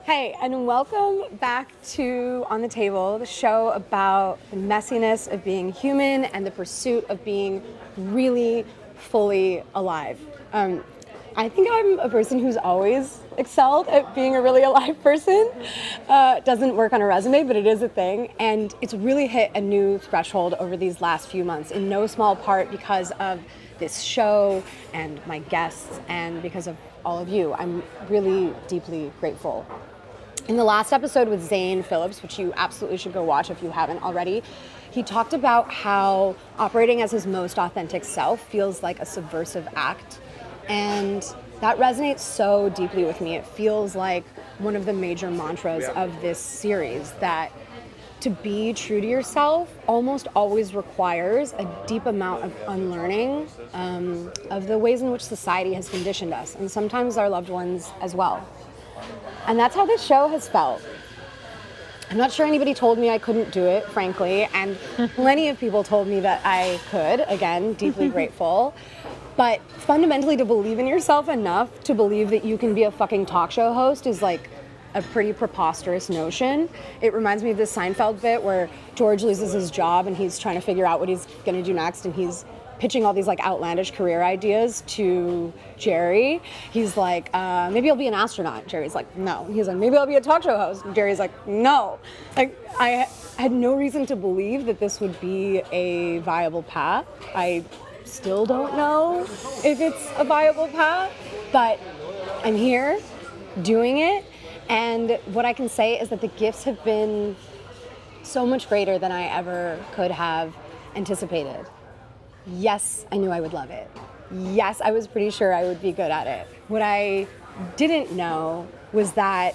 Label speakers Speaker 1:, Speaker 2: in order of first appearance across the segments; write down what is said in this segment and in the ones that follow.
Speaker 1: Hey, and welcome back to On the Table, the show about the messiness of being human and the pursuit of being really fully alive. I think I'm a person who's always excelled at being a really alive person. Doesn't work on a resume, but it is a thing. And it's really hit a new threshold over these last few months, in no small part because of this show and my guests and because of all of you. I'm really deeply grateful. In the last episode with Zane Phillips, which you absolutely should go watch if you haven't already, he talked about how operating as his most authentic self feels like a subversive act. And that resonates so deeply with me. It feels like one of the major mantras of this series, that to be true to yourself almost always requires a deep amount of unlearning of the ways in which society has conditioned us, and sometimes our loved ones as well. And that's how this show has felt. I'm not sure anybody told me I couldn't do it, frankly, and plenty of people told me that I could. Again, deeply grateful. But fundamentally, to believe in yourself enough to believe that you can be a fucking talk show host is like a pretty preposterous notion. It reminds me of this Seinfeld bit where George loses his job and he's trying to figure out what he's gonna do next, and he's pitching all these like outlandish career ideas to Jerry. He's like, maybe I'll be an astronaut. Jerry's like, no. He's like, maybe I'll be a talk show host. And Jerry's like, no. Like, I had no reason to believe that this would be a viable path. I still don't know if it's a viable path, but I'm here doing it. And what I can say is that the gifts have been so much greater than I ever could have anticipated. Yes, I knew I would love it. Yes, I was pretty sure I would be good at it. What I didn't know was that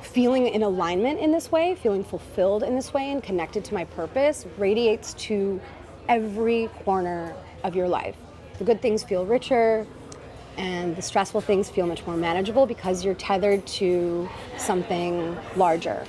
Speaker 1: feeling in alignment in this way, feeling fulfilled in this way and connected to my purpose radiates to every corner of your life. The good things feel richer and the stressful things feel much more manageable because you're tethered to something larger.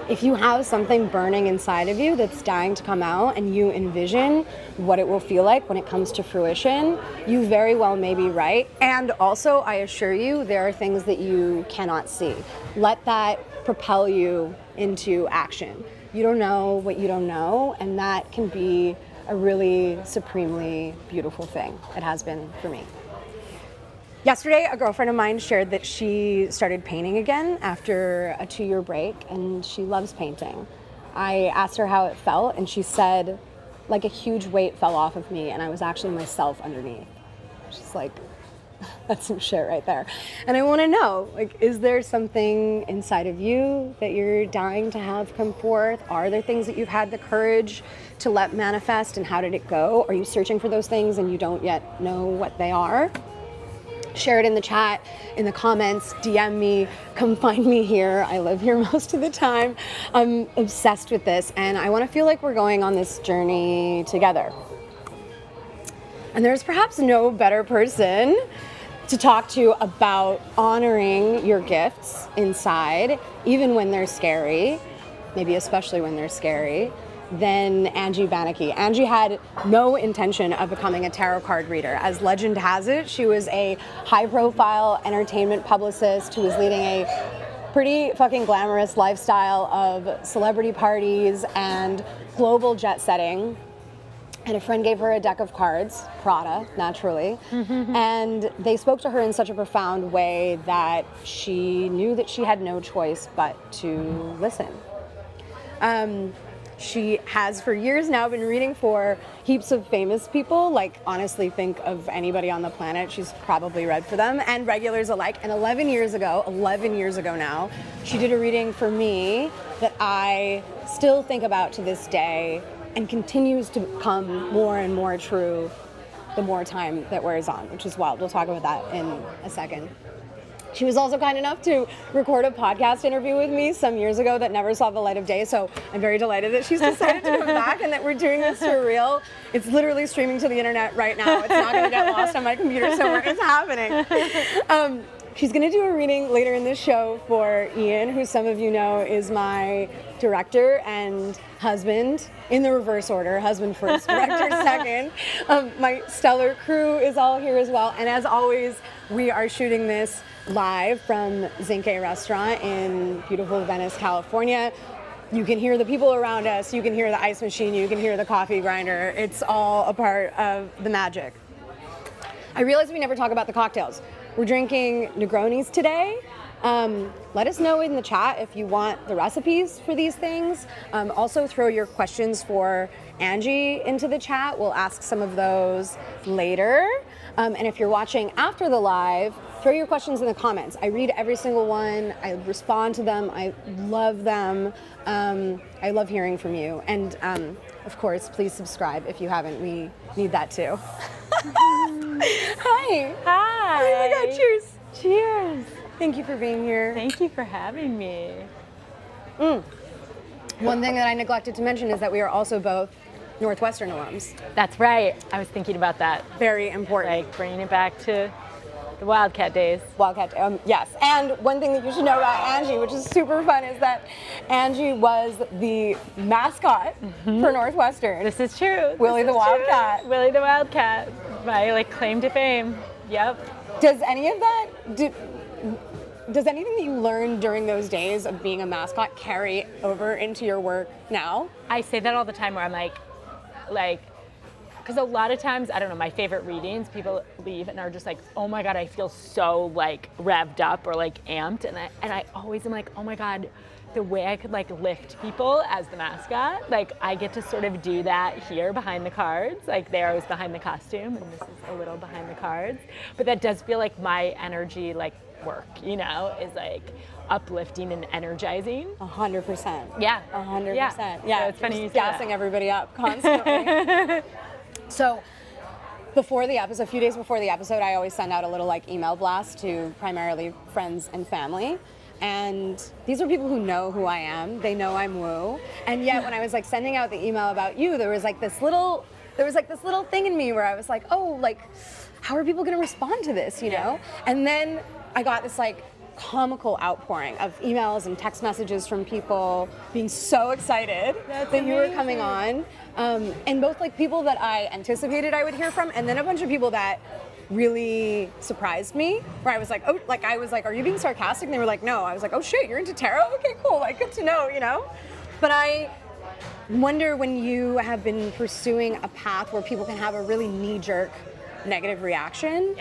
Speaker 1: If you have something burning inside of you that's dying to come out and you envision what it will feel like when it comes to fruition, you very well may be right. And also, I assure you, there are things that you cannot see. Let that propel you into action. You don't know what you don't know, and that can be a really supremely beautiful thing. It has been for me. Yesterday, a girlfriend of mine shared that she started painting again after a 2-year break, and she loves painting. I asked her how it felt, and she said, like a huge weight fell off of me, and I was actually myself underneath. She's like, that's some shit right there. And I want to know, like, is there something inside of you that you're dying to have come forth? Are there things that you've had the courage to let manifest, and how did it go? Are you searching for those things and you don't yet know what they are? Share it in the chat, in the comments, DM me, come find me here. I live here most of the time. I'm obsessed with this, and I want to feel like we're going on this journey together. And there's perhaps no better person to talk to about honoring your gifts inside, even when they're scary, maybe especially when they're scary, than Angie Banicki. Angie had no intention of becoming a tarot card reader. As legend has it, she was a high-profile entertainment publicist who was leading a pretty fucking glamorous lifestyle of celebrity parties and global jet setting. And a friend gave her a deck of cards, Prada, naturally, and they spoke to her in such a profound way that she knew that she had no choice but to listen. She has for years now been reading for heaps of famous people, like honestly think of anybody on the planet, she's probably read for them, and regulars alike. And 11 years ago now, she did a reading for me that I still think about to this day and continues to become more and more true the more time that wears on, which is wild. We'll talk about that in a second. She was also kind enough to record a podcast interview with me some years ago that never saw the light of day, so I'm very delighted that she's decided to come back and that we're doing this for real. It's literally streaming to the internet right now. It's not going to get lost on my computer somewhere. It's happening. She's going to do a reading later in this show for Ian, who some of you know is my director and husband, in the reverse order, husband first, director second. My stellar crew is all here as well. And as always, we are shooting this live from Zinqué restaurant in beautiful Venice, California. You can hear the people around us, you can hear the ice machine, you can hear the coffee grinder. It's all a part of the magic. I realize we never talk about the cocktails. We're drinking Negronis today. Let us know in the chat if you want the recipes for these things. Also throw your questions for Angie into the chat. We'll ask some of those later. And if you're watching after the live, throw your questions in the comments. I read every single one. I respond to them. I love them. I love hearing from you. And of course, please subscribe if you haven't. We need that too. Hi.
Speaker 2: Hi.
Speaker 1: Oh my God, cheers.
Speaker 2: Cheers.
Speaker 1: Thank you for being here.
Speaker 2: Thank you for having me.
Speaker 1: One thing that I neglected to mention is that we are also both Northwestern alums.
Speaker 2: That's right. I was thinking about that.
Speaker 1: Very important.
Speaker 2: Like bringing it back to the Wildcat days.
Speaker 1: Wildcat, yes. And one thing that you should know about Angie, which is super fun, is that Angie was the mascot for Northwestern.
Speaker 2: This is true.
Speaker 1: Willie the Wildcat.
Speaker 2: True. Willie the Wildcat. My claim to fame. Yep.
Speaker 1: Does any of that, does anything that you learned during those days of being a mascot carry over into your work now?
Speaker 2: I say that all the time where I'm like, because a lot of times, I don't know, my favorite readings, people leave and are just like, oh my God, I feel so revved up or amped. And I always am like, oh my God, the way I could lift people as the mascot, I get to sort of do that here behind the cards. There I was behind the costume and this is a little behind the cards. But that does feel like my energy, work, is uplifting and energizing.
Speaker 1: 100%.
Speaker 2: Yeah.
Speaker 1: 100%.
Speaker 2: Yeah. So it's funny you say
Speaker 1: gassing
Speaker 2: that.
Speaker 1: everybody up constantly. So before the episode, a few days before the episode, I always send out a little email blast to primarily friends and family. And these are people who know who I am. They know I'm Woo. And yet when I was sending out the email about you, there was this little thing in me where I was like, oh, how are people going to respond to this, you know? And then I got this comical outpouring of emails and text messages from people being so excited that you were coming on. And both people that I anticipated I would hear from, and then a bunch of people that really surprised me, where I was like, oh, are you being sarcastic? And they were like, no. I was like, oh shit, you're into tarot? Okay, cool, good to know, you know? But I wonder, when you have been pursuing a path where people can have a really knee-jerk negative reaction,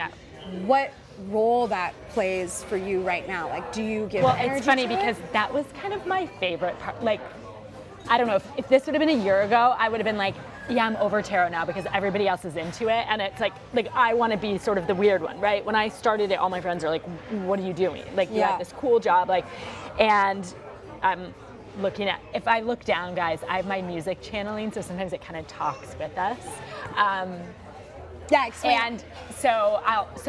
Speaker 1: what role that plays for you right now? Do you give energy?
Speaker 2: Well, it's funny because that was kind of my favorite part. I don't know, if this would have been a year ago, I would have been like, yeah, I'm over tarot now because everybody else is into it. And it's I want to be sort of the weird one, right? When I started it, all my friends are like, what are you doing? You have this cool job. And I'm looking at, if I look down, guys, I have my music channeling, so sometimes it kind of talks with us.
Speaker 1: Yeah, explain.
Speaker 2: And so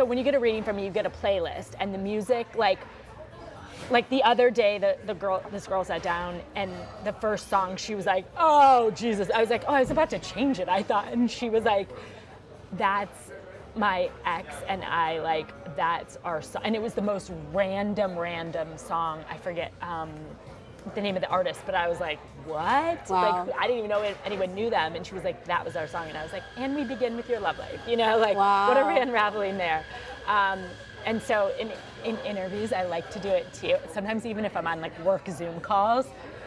Speaker 2: when you get a reading from me, you get a playlist, and the music, the other day, this girl sat down, and the first song, she was like, oh, Jesus. I was like, oh, I was about to change it, I thought. And she was like, that's my ex, and I, that's our song. And it was the most random song. I forget the name of the artist, but I was like, what?
Speaker 1: Wow.
Speaker 2: I didn't even know anyone knew them. And she was like, that was our song. And I was like, and we begin with your love life.
Speaker 1: Wow.
Speaker 2: What are we unraveling there? And so in interviews, I like to do it too. Sometimes even if I'm on work Zoom calls,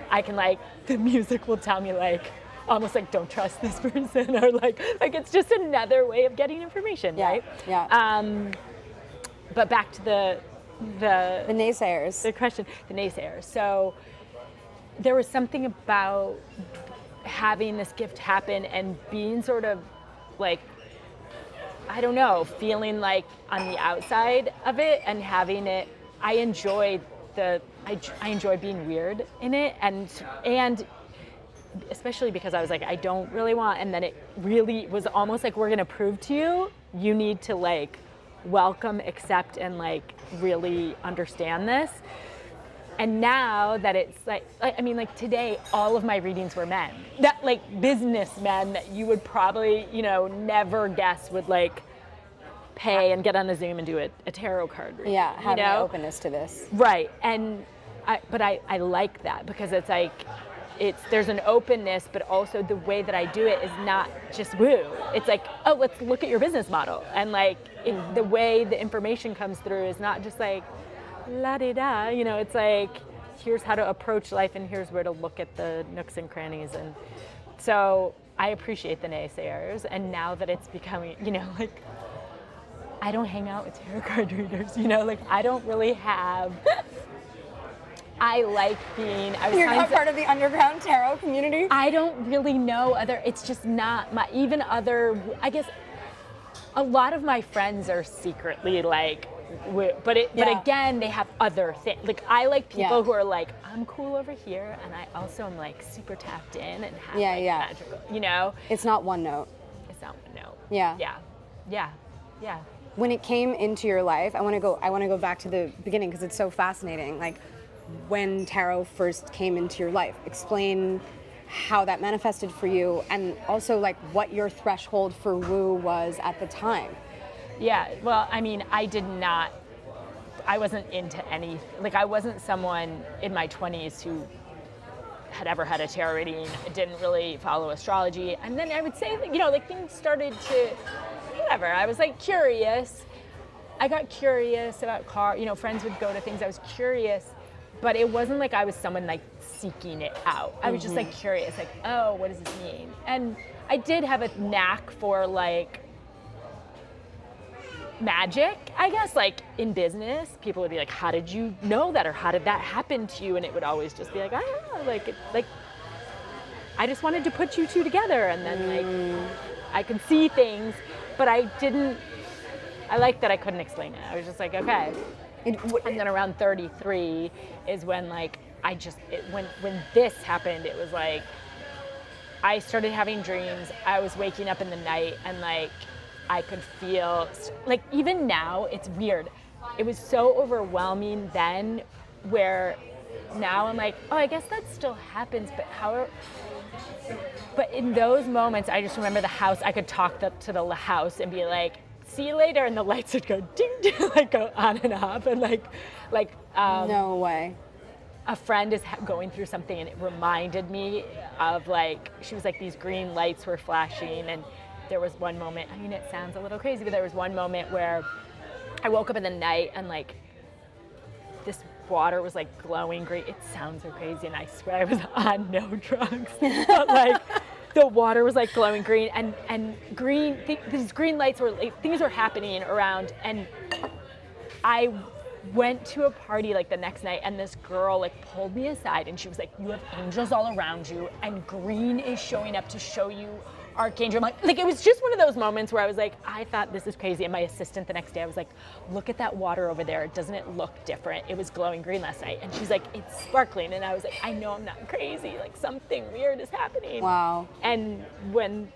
Speaker 2: I can the music will tell me almost don't trust this person, or it's just another way of getting information, right?
Speaker 1: Yeah.
Speaker 2: But back to the
Speaker 1: naysayers.
Speaker 2: The question, the naysayers. So there was something about having this gift happen and being sort of I don't know, feeling on the outside of it and having it. I enjoy being weird in it, and especially because I was I don't really want, and then it really was almost we're gonna prove to you, you need to welcome, accept, and really understand this. And now that it's today, all of my readings were men, that businessmen that you would probably, never guess would pay and get on a Zoom and do a tarot card reading.
Speaker 1: Yeah, having
Speaker 2: you know?
Speaker 1: openness to this.
Speaker 2: Right, and I like that because it's like, there's an openness, but also the way that I do it is not just woo. It's like, oh, let's look at your business model. And like, the way the information comes through is not just like, la-di-da, you know, it's like, here's how to approach life and here's where to look at the nooks and crannies. And so I appreciate the naysayers. And now that it's becoming, you know, like, I don't hang out with tarot card readers, you know, like I don't really have... I like being...
Speaker 1: You're not part of the underground tarot community?
Speaker 2: I don't really know it's just not my, even other, I guess, a lot of my friends are secretly like, but again, they have other things. Like I like people who are like, I'm cool over here, and I also am like super tapped in and have magical, you know?
Speaker 1: It's not one note.
Speaker 2: It's not one note.
Speaker 1: Yeah.
Speaker 2: Yeah.
Speaker 1: When it came into your life, I want to go back to the beginning because it's so fascinating. Like, when tarot first came into your life, explain how that manifested for you, and also like what your threshold for woo was at the time.
Speaker 2: Yeah, well, I mean, I wasn't into any, like I wasn't someone in my 20s who had ever had a tarot reading, didn't really follow astrology. And then I would say that, you know, like things started to, whatever, I was like curious. I got curious about friends would go to things, I was curious. But it wasn't like I was someone like seeking it out. I was just like curious, like, oh, what does this mean? And I did have a knack for like magic, I guess, like in business. People would be like, how did you know that? Or how did that happen to you? And it would always just be like, I don't know, like I just wanted to put you two together. And then like, I could see things, but I liked that I couldn't explain it. I was just like, okay. And then around 33 is when like when this happened, it was like I started having dreams. I was waking up in the night and like I could feel, like even now it's weird. It was so overwhelming then, where now I'm like, oh, I guess that still happens, but in those moments I just remember the house. I could talk to the house and be like, see you later, and the lights would go ding, ding, like go on and off, and like
Speaker 1: no way.
Speaker 2: A friend is going through something, and it reminded me of like, she was like, these green lights were flashing, and there was one moment, I mean, it sounds a little crazy, but there was one moment where I woke up in the night and like this water was like glowing green. It sounds so crazy, and I swear I was on no drugs, but like the water was like glowing green, and green, these green lights were like, things were happening around, and I went to a party like the next night, and this girl like pulled me aside, and she was like, you have angels all around you, and green is showing up to show you Archangel. Like it was just one of those moments where I was like, I thought this is crazy. And my assistant the next day, I was like, look at that water over there. Doesn't it look different? It was glowing green last night. And she's like, it's sparkling. And I was like, I know I'm not crazy. Like something weird is happening.
Speaker 1: Wow.
Speaker 2: And when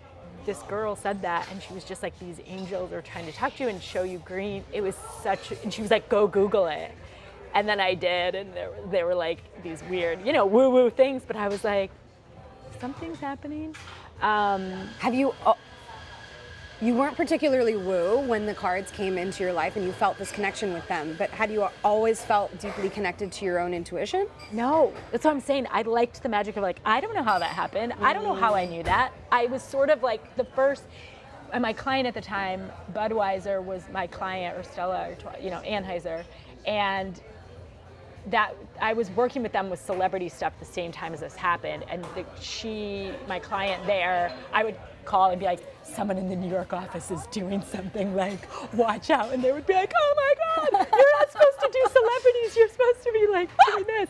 Speaker 2: this girl said that, and she was just like, these angels are trying to talk to you and show you green. It was and she was like, go Google it. And then I did, and there were like these weird, woo-woo things. But I was like, something's happening.
Speaker 1: Have you weren't particularly woo when the cards came into your life and you felt this connection with them, but had you always felt deeply connected to your own intuition?
Speaker 2: No, that's what I'm saying. I liked the magic of like, I don't know how that happened. I don't know how I knew that. I was sort of like the first, and my client at the time, Budweiser was my client, or Stella, or Anheuser, and that I was working with them with celebrity stuff the same time as this happened, and my client there, I would call and be like, someone in the New York office is doing something, like, watch out, and they would be like, oh my God, you're not supposed to do celebrities, you're supposed to be like doing this.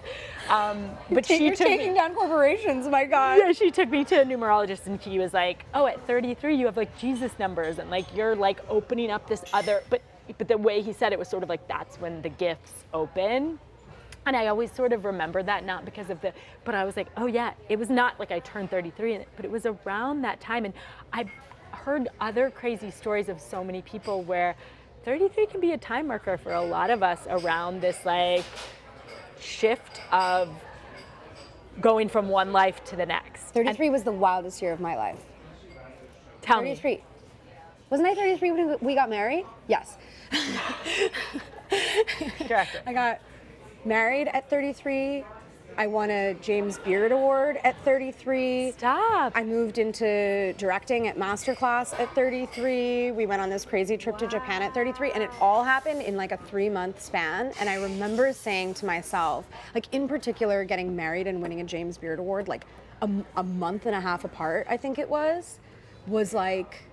Speaker 2: But
Speaker 1: you're taking down corporations, my God.
Speaker 2: Yeah, she took me to a numerologist, and he was like, oh, at 33 you have like Jesus numbers, and like you're like opening up this other, but the way he said it was sort of like, that's when the gifts open. And I always sort of remember that, not because of but I was like, oh yeah, it was not like I turned 33, but it was around that time. And I've heard other crazy stories of so many people where 33 can be a time marker for a lot of us around this like shift of going from one life to the next.
Speaker 1: 33 was the wildest year of my life.
Speaker 2: Tell
Speaker 1: 33.
Speaker 2: me.
Speaker 1: Wasn't I 33 when we got married? Yes.
Speaker 2: Correct.
Speaker 1: I got married at 33. I won a James Beard Award at 33.
Speaker 2: Stop.
Speaker 1: I moved into directing at MasterClass at 33. We went on this crazy trip to Japan at 33, and it all happened in like a 3-month span. And I remember saying to myself, like in particular, getting married and winning a James Beard Award, like a month and a half apart, I think it was like,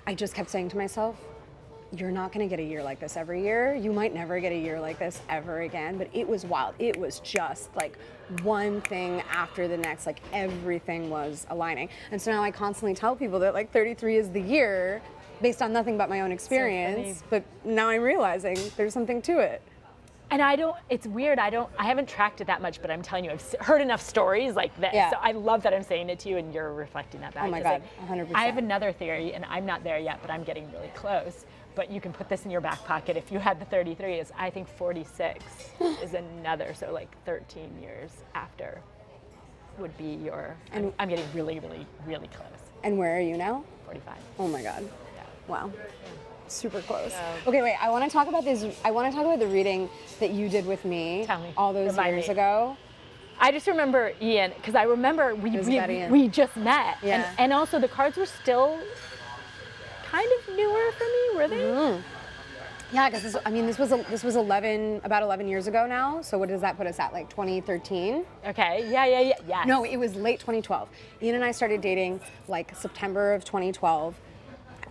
Speaker 1: I just kept saying to myself, you're not gonna get a year like this every year. You might never get a year like this ever again, but it was wild. It was just like one thing after the next, like everything was aligning. And so now I constantly tell people that like 33 is the year based on nothing but my own experience, but now I'm realizing there's something to it.
Speaker 2: And it's weird, I haven't tracked it that much, but I'm telling you, I've heard enough stories like this.
Speaker 1: Yeah.
Speaker 2: So I love that I'm saying it to you and you're reflecting that back.
Speaker 1: Oh my God, 100%.
Speaker 2: I have another theory, and I'm not there yet, but I'm getting really close. But you can put this in your back pocket if you had the 33, is I think 46 is another, so like 13 years after would be your, and I'm getting really, really, really close.
Speaker 1: And where are you now?
Speaker 2: 45.
Speaker 1: Oh my God.
Speaker 2: Yeah.
Speaker 1: Wow. Super close.
Speaker 2: So,
Speaker 1: okay, wait, I want to talk about this. I want to talk about the reading that you did with me.
Speaker 2: Tell me.
Speaker 1: All those
Speaker 2: Remind
Speaker 1: years
Speaker 2: me.
Speaker 1: ago.
Speaker 2: I just remember Ian, because I remember we just met.
Speaker 1: Yeah.
Speaker 2: And also the cards were still kind of newer for me, were they?
Speaker 1: Mm-hmm. Yeah, because this was about 11 years ago now. So what does that put us at, like 2013?
Speaker 2: Okay, yeah.
Speaker 1: No, it was late 2012. Ian and I started dating like September of 2012.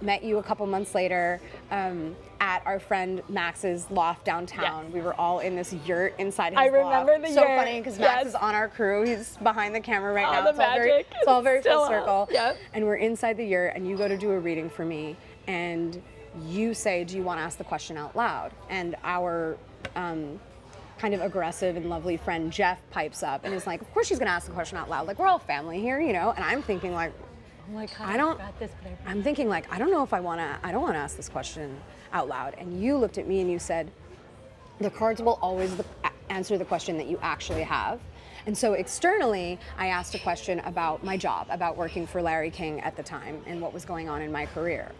Speaker 1: Met you a couple months later at our friend Max's loft downtown.
Speaker 2: Yes.
Speaker 1: We were all in this yurt inside his
Speaker 2: I
Speaker 1: loft.
Speaker 2: remember the
Speaker 1: so
Speaker 2: yurt.
Speaker 1: funny because Max is on our crew. He's behind the camera right now.
Speaker 2: The
Speaker 1: It's all
Speaker 2: magic.
Speaker 1: it's all very
Speaker 2: Still
Speaker 1: full circle.
Speaker 2: Yep.
Speaker 1: And we're inside the yurt, and you go to do a reading for me, and you say, "Do you want to ask the question out loud?" And our kind of aggressive and lovely friend Jeff pipes up and is like, "Of course she's gonna ask the question out loud. Like we're all family here, you know." And I'm thinking like,
Speaker 2: Oh my God,
Speaker 1: I don't.
Speaker 2: got this, but
Speaker 1: I'm thinking like, I don't know if I don't want to ask this question out loud. And you looked at me and you said, the cards will always answer the question that you actually have. And so externally, I asked a question about my job, about working for Larry King at the time and what was going on in my career.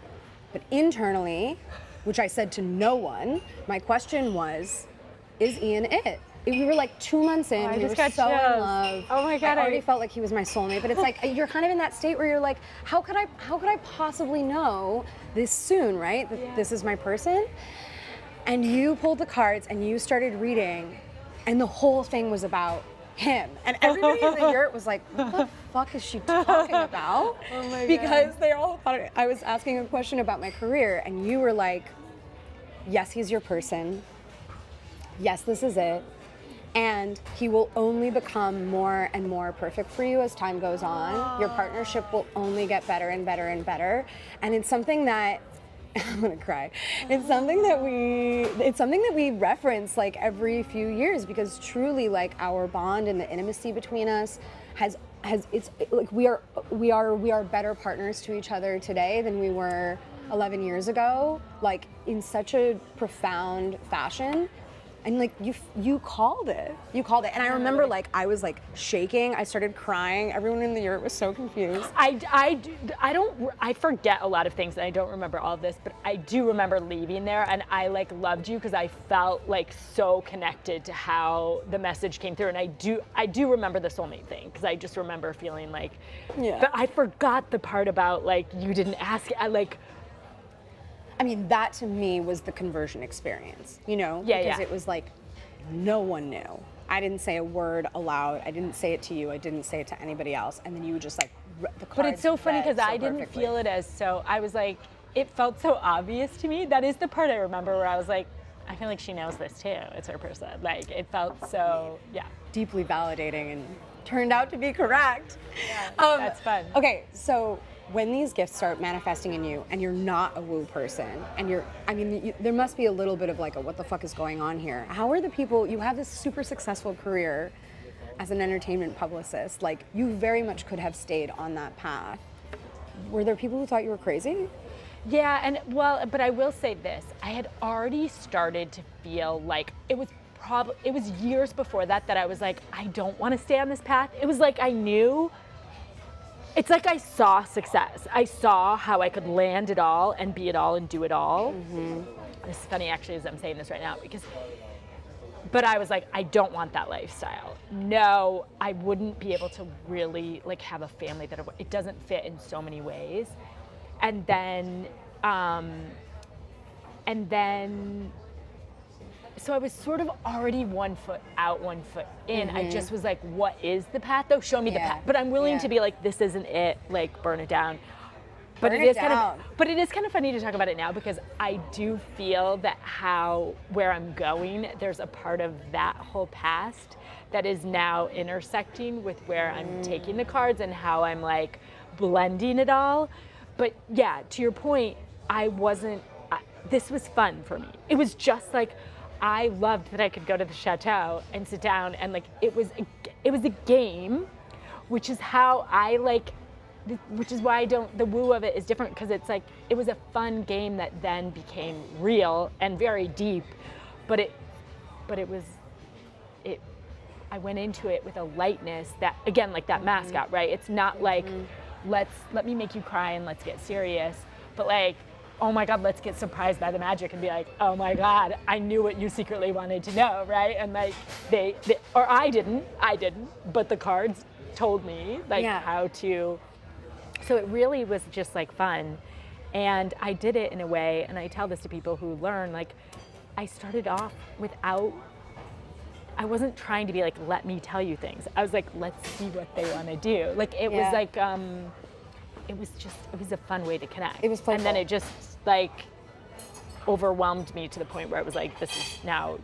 Speaker 1: But internally, which I said to no one, my question was, is Ian it? We were like 2 months in, we were so in love.
Speaker 2: Oh my God,
Speaker 1: I already felt like he was my soulmate, but it's like, you're kind of in that state where you're like, how could I possibly know this soon, right? That this is my person? And you pulled the cards and you started reading, and the whole thing was about him. And everybody in the yurt was like, what the fuck is she talking about?
Speaker 2: Oh my God.
Speaker 1: Because they all thought I was asking a question about my career, and you were like, yes, he's your person. Yes, this is it. And he will only become more and more perfect for you as time goes on. Your partnership will only get better and better and better. And it's something that, I'm gonna cry. It's something that we reference like every few years, because truly like our bond and the intimacy between us it's like we are better partners to each other today than we were 11 years ago, like in such a profound fashion. And like you called it. And I remember like I was like shaking. I started crying. Everyone in the yurt was so confused.
Speaker 2: I forget a lot of things, and I don't remember all of this, but I do remember leaving there, and I like loved you because I felt like so connected to how the message came through. And I do remember the soulmate thing, because I just remember feeling like, but I forgot the part about like you didn't ask.
Speaker 1: I mean, that to me was the conversion experience, you know? Because it was like, no one knew. I didn't say a word aloud. I didn't say it to you. I didn't say it to anybody else. And then you just like, the cards.
Speaker 2: But it's so funny because I didn't
Speaker 1: perfectly.
Speaker 2: feel it as so, I was like, it felt so obvious to me. That is the part I remember where I was like, I feel like she knows this too. It's her person. Like, it felt so,
Speaker 1: deeply validating and turned out to be correct.
Speaker 2: Yeah, that's fun.
Speaker 1: Okay, so when these gifts start manifesting in you and you're not a woo person and there must be a little bit of like a what the fuck is going on here. How are the people, you have this super successful career as an entertainment publicist, like you very much could have stayed on that path. Were there people who thought you were crazy?
Speaker 2: Yeah, but I will say this, I had already started to feel like it was years before that I was like, I don't want to stay on this path. It was like I knew it's like I saw success. I saw how I could land it all and be it all and do it all. This is funny actually as I'm saying this right now but I was like, I don't want that lifestyle. No, I wouldn't be able to really like have a family it doesn't fit in so many ways. And then, so I was sort of already 1 foot out, 1 foot in. I just was like, what is the path though? Show me the path. But I'm willing to be like, this isn't it, like burn it down. But it is kind of funny to talk about it now because I do feel that where I'm going, there's a part of that whole past that is now intersecting with where I'm taking the cards and how I'm like blending it all. But yeah, to your point, this was fun for me. It was just like, I loved that I could go to the chateau and sit down and like, it was a game, which is how I like, which is why the woo of it is different because it's like, it was a fun game that then became real and very deep, but I went into it with a lightness that, again, like that mascot, right? It's not like, let me make you cry and let's get serious, but like, oh my God, let's get surprised by the magic and be like, oh my God, I knew what you secretly wanted to know, right? And like or I didn't, but the cards told me like how to. So it really was just like fun. And I did it in a way, and I tell this to people who learn, like I started off I wasn't trying to be like, let me tell you things. I was like, let's see what they want to do. Like it was like, it was a fun way to connect. It was playful. And then it just like overwhelmed me to the point where it was like, this is now,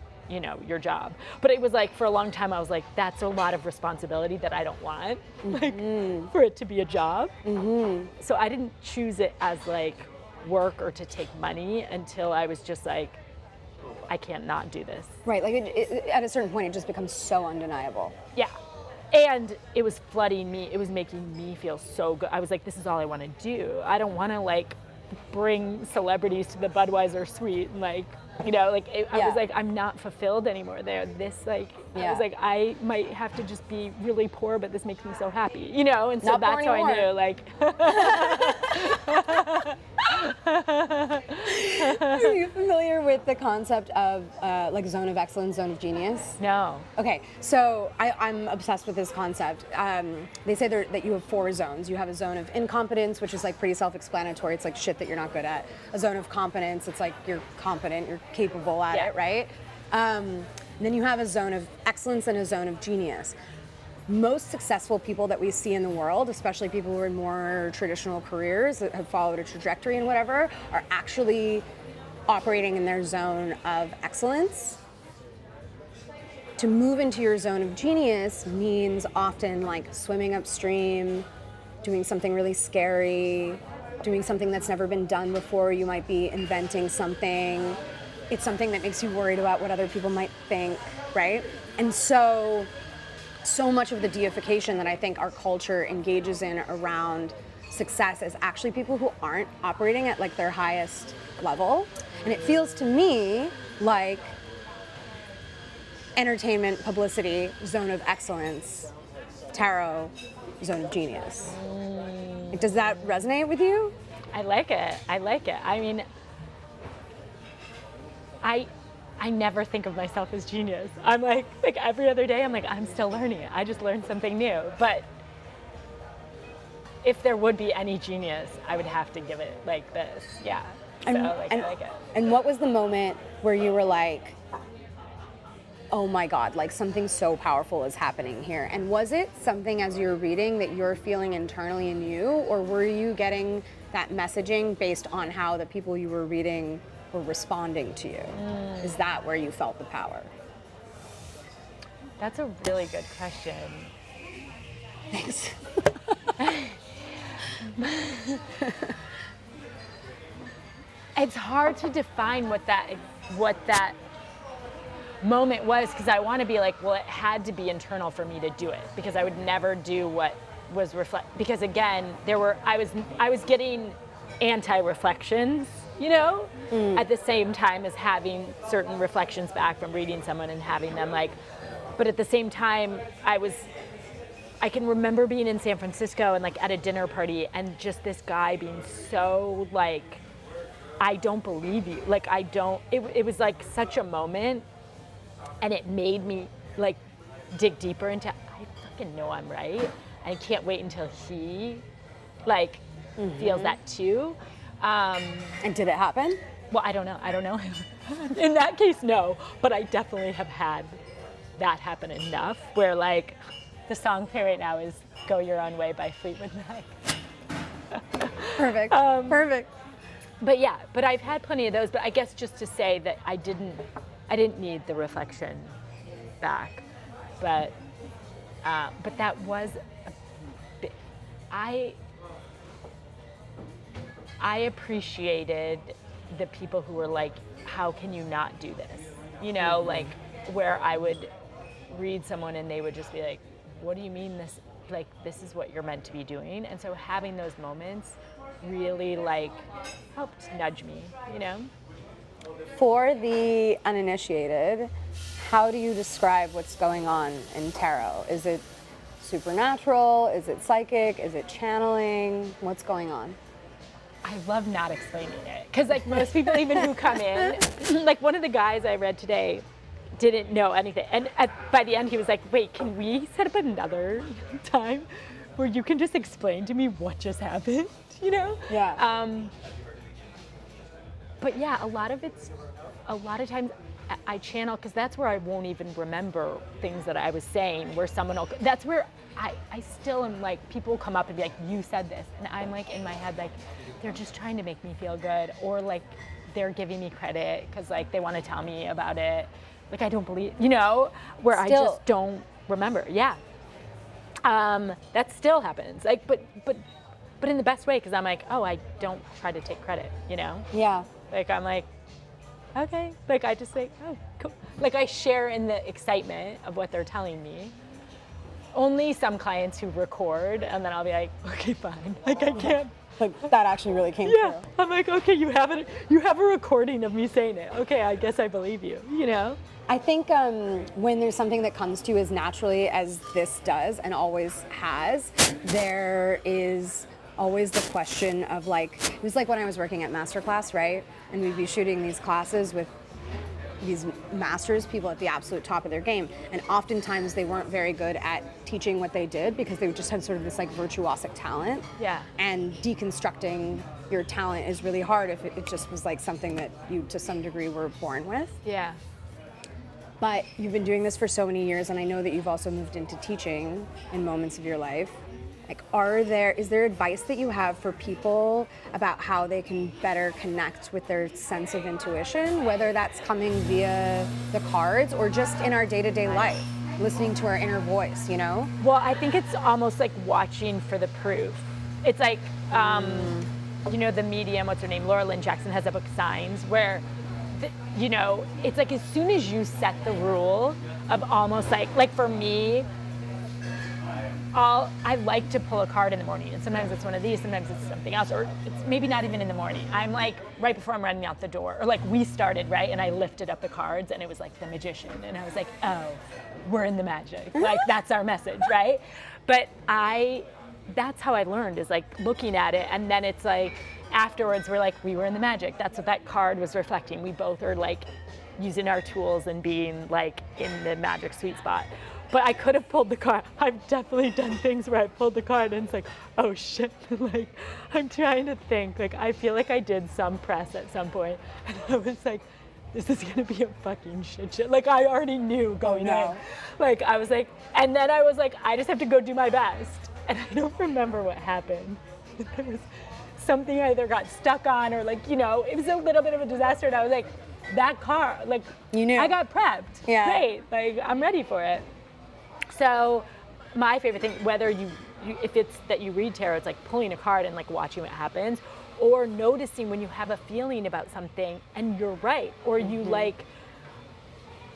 Speaker 2: your job. But it was like, for a long time, I was like, that's a lot of responsibility that I don't want, like for it to be a job. So I didn't choose it as like work or to take money until I was just like, I can't not do this. Right, like at a certain point, it just becomes so undeniable. Yeah. And it was flooding me. It was making me feel so good. I was like, this is all I want to do. I don't want to like bring celebrities to the Budweiser suite and like, I was like, I'm not fulfilled anymore there. This like, I was like, I might have to just be really poor, but this makes me so happy, and so that's how I knew like. Are you familiar with the concept of like zone of excellence, zone of genius? No. Okay, so I'm obsessed with this concept. They say that you have 4 zones. You have a zone of incompetence, which is like pretty self-explanatory. It's like shit that you're not good at. A zone of competence, it's like you're competent, you're capable at it, right? Then you have a zone of excellence and a zone of genius. Most successful people that we see in the world, especially people who are in more traditional careers that have followed a trajectory and whatever, are actually operating in their zone of excellence. To move into your zone of genius means often like swimming upstream, doing something really scary, doing something that's never been done before. You might be inventing something. It's something that makes you worried about what other people might think, right? And so much of the deification that I think our culture engages in around success is actually people who aren't operating at like their highest level. And it feels to me like entertainment, publicity, zone of excellence, tarot, zone of genius. Does that resonate with you? I like it. I mean, I never think of myself as genius. I'm like every other day, I'm like, I'm still learning. I just learned something new. But if there would be any genius, I would have to give it like this. Yeah. So I like it. And what was the moment where you were like, oh my God, like something so powerful is happening here? And was it something as you're reading that you're feeling internally in you, or were you getting that messaging based on how the people you were reading were responding to you? Is that where you felt the power? That's a really good question. Thanks. It's hard to define what that moment was, because I want to be like, well, it had to be internal for me to do it, because I would never do what was because again, I was getting anti-reflections, at the same time as having certain reflections back from reading someone and having them like, but at the same time, I was I can remember being in San Francisco and like at a dinner party and just this guy being so like, I don't believe you. Like it was like such a moment, and it made me like dig deeper into, I fucking know I'm right. I can't wait until he like feels that too.
Speaker 1: And did it happen?
Speaker 2: Well, I don't know. In that case, no, but I definitely have had that happen enough where like the song play right now is Go Your Own Way by Fleetwood Mac.
Speaker 1: Perfect. Perfect.
Speaker 2: But yeah, but I've had plenty of those, but I guess just to say that I didn't need the reflection back, but that was a bit, I appreciated the people who were like, how can you not do this? You know, like where I would read someone and they would just be like, what do you mean this, like, this is what you're meant to be doing? And so having those moments really like helped nudge me, you know?
Speaker 1: For the uninitiated, how do you describe what's going on in tarot? Is it supernatural? Is it psychic? Is it channeling? What's going on?
Speaker 2: I love not explaining it. Because like most people even who come in, like one of the guys I read today didn't know anything. And by the end he was like, wait, can we set up another time where you can just explain to me what just happened, you know?
Speaker 1: Yeah.
Speaker 2: But yeah, a lot of times I channel, because that's where I won't even remember things that I was saying, where someone will, that's where I still am like, people will come up and be like, you said this. And I'm like in my head, like, they're just trying to make me feel good, or like they're giving me credit because like they want to tell me about it. Like I don't believe, you know, where I just don't remember. Yeah. That still happens. Like, but in the best way, because I'm like, oh, I don't try to take credit, you know?
Speaker 1: Yeah.
Speaker 2: Like I'm like, okay. Like I just say, oh, cool. Like I share in the excitement of what they're telling me. Only some clients who record, and then I'll be like, okay, fine. Like I can't.
Speaker 1: Like that actually really came through.
Speaker 2: I'm like, okay, you have a recording of me saying it. Okay, I guess I believe you, you know?
Speaker 1: I think when there's something that comes to you as naturally as this does and always has, there is always the question of like, it was like when I was working at MasterClass, right? And we'd be shooting these classes with these masters, people at the absolute top of their game. And oftentimes they weren't very good at teaching what they did because they just had sort of this like virtuosic talent.
Speaker 2: Yeah.
Speaker 1: And deconstructing your talent is really hard if it just was like something that you to some degree were born with.
Speaker 2: Yeah.
Speaker 1: But you've been doing this for so many years, and I know that you've also moved into teaching in moments of your life. Like, is there advice that you have for people about how they can better connect with their sense of intuition, whether that's coming via the cards or just in our day-to-day life, listening to our inner voice, you know?
Speaker 2: Well, I think it's almost like watching for the proof. It's like, you know, the medium, what's her name, Laura Lynn Jackson has a book, Signs, where, you know, it's like as soon as you set the rule of almost like for me, I like to pull a card in the morning, and sometimes it's one of these, sometimes it's something else, or it's maybe not even in the morning. I'm like right before I'm running out the door, or like we started, right, and I lifted up the cards and it was like the magician, and I was like, oh, we're in the magic, like that's our message, right? But that's how I learned, is like looking at it, and then it's like afterwards we're like, we were in the magic. That's what that card was reflecting. We both are like using our tools and being like in the magic sweet spot. But I could have pulled the card. I've definitely done things where I pulled the card and it's like, oh shit. Like, I'm trying to think. Like, I feel like I did some press at some point, and I was like, this is gonna be a fucking shit show. Like, I already knew going in. Like, I was like, and then I was like, I just have to go do my best. And I don't remember what happened. There was something I either got stuck on, or like, you know, it was a little bit of a disaster, and I was like, that car, like,
Speaker 1: you knew.
Speaker 2: I got prepped.
Speaker 1: Yeah.
Speaker 2: Great, like, I'm ready for it. So my favorite thing, whether if it's that you read tarot, it's like pulling a card and like watching what happens, or noticing when you have a feeling about something and you're right, or you like,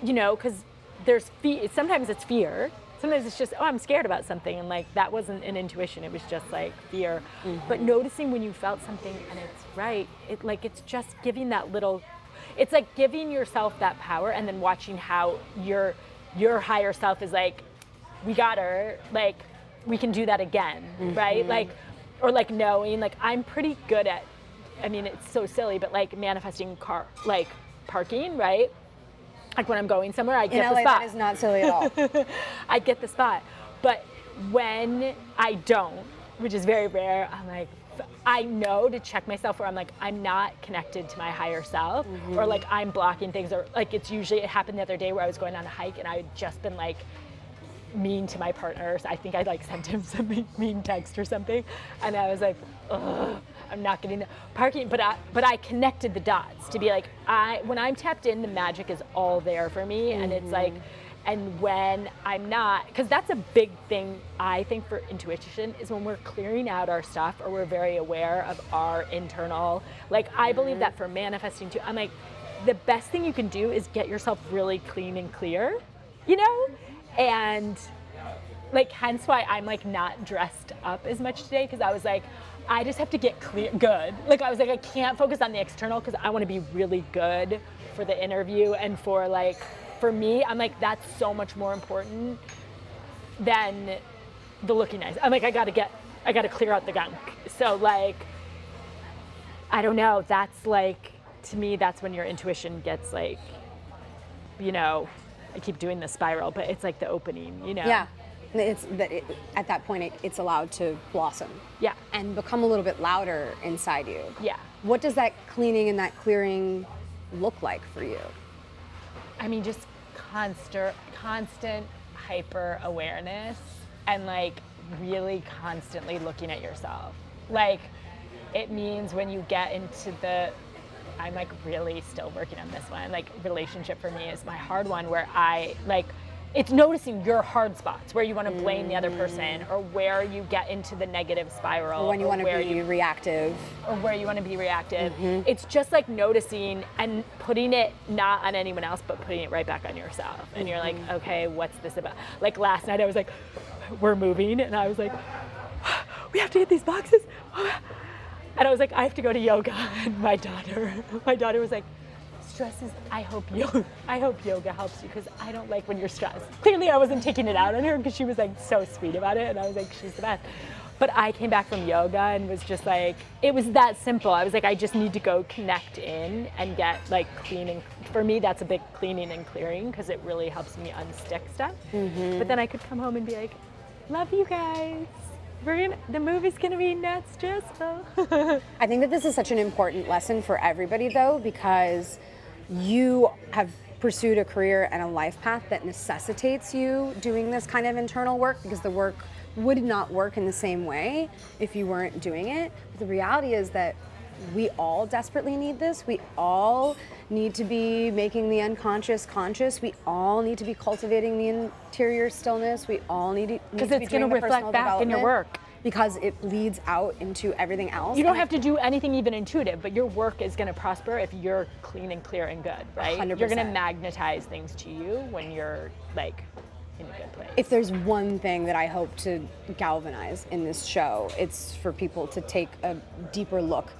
Speaker 2: you know, because there's sometimes it's fear, sometimes it's just, oh, I'm scared about something, and like that wasn't an intuition, it was just like fear. But noticing when you felt something and it's right, it's just giving that little, it's like giving yourself that power, and then watching how your higher self is like, we got her, like, we can do that again, right? Like, or like knowing, like I'm pretty good at, I mean, it's so silly, but like manifesting parking, right? Like when I'm going somewhere, I get the spot.
Speaker 1: That is not silly at all.
Speaker 2: I get the spot. But when I don't, which is very rare, I'm like, I know to check myself where I'm like, I'm not connected to my higher self, or like I'm blocking things, or like it happened the other day where I was going on a hike and I had just been like mean to my partner. So I think I like sent him some mean text or something, and I was like, ugh, I'm not getting the parking. But I connected the dots to be like, when I'm tapped in, the magic is all there for me, and it's like. And when I'm not, because that's a big thing, I think, for intuition, is when we're clearing out our stuff or we're very aware of our internal, like I believe that for manifesting too, I'm like, the best thing you can do is get yourself really clean and clear, you know? And like, hence why I'm like not dressed up as much today, because I was like, I just have to get good. Like I was like, I can't focus on the external because I want to be really good for the interview and for like, for me, I'm like, that's so much more important than the looking nice. I'm like, I gotta clear out the gunk. So like, I don't know, that's like, to me, that's when your intuition gets like, you know, I keep doing the spiral, but it's like the opening, you know?
Speaker 1: Yeah, at that point, it's allowed to blossom.
Speaker 2: Yeah.
Speaker 1: And become a little bit louder inside you.
Speaker 2: Yeah.
Speaker 1: What does that cleaning and that clearing look like for you?
Speaker 2: I mean, just constant hyper awareness and like really constantly looking at yourself. Like it means when you get into I'm like really still working on this one. Like relationship for me is my hard one, where I like, it's noticing your hard spots where you want to blame the other person, or where you get into the negative spiral,
Speaker 1: or when you want to be reactive,
Speaker 2: or where you want to be reactive. It's just like noticing and putting it not on anyone else, but putting it right back on yourself. And you're like, okay, what's this about? Like last night I was like, we're moving, and I was like, we have to get these boxes. And I was like, I have to go to yoga. And my daughter was like, stresses, I hope yoga helps you, because I don't like when you're stressed. Clearly I wasn't taking it out on her, because she was like so sweet about it, and I was like, she's the best. But I came back from yoga and was just like, it was that simple. I was like, I just need to go connect in and get like cleaning. For me, that's a big cleaning and clearing, because it really helps me unstick stuff. But then I could come home and be like, love you guys. The movie's gonna be not stressful.
Speaker 1: I think that this is such an important lesson for everybody, though, because you have pursued a career and a life path that necessitates you doing this kind of internal work, because the work would not work in the same way if you weren't doing it. But the reality is that we all desperately need this. We all need to be making the unconscious conscious. We all need to be cultivating the interior stillness. We all need to
Speaker 2: because it's going to reflect back in your work.
Speaker 1: Because it leads out into everything else.
Speaker 2: You don't have to do anything even intuitive, but your work is going to prosper if you're clean and clear and good, right?
Speaker 1: 100%.
Speaker 2: You're going to magnetize things to you when you're like in a good place.
Speaker 1: If there's one thing that I hope to galvanize in this show, it's for people to take a deeper look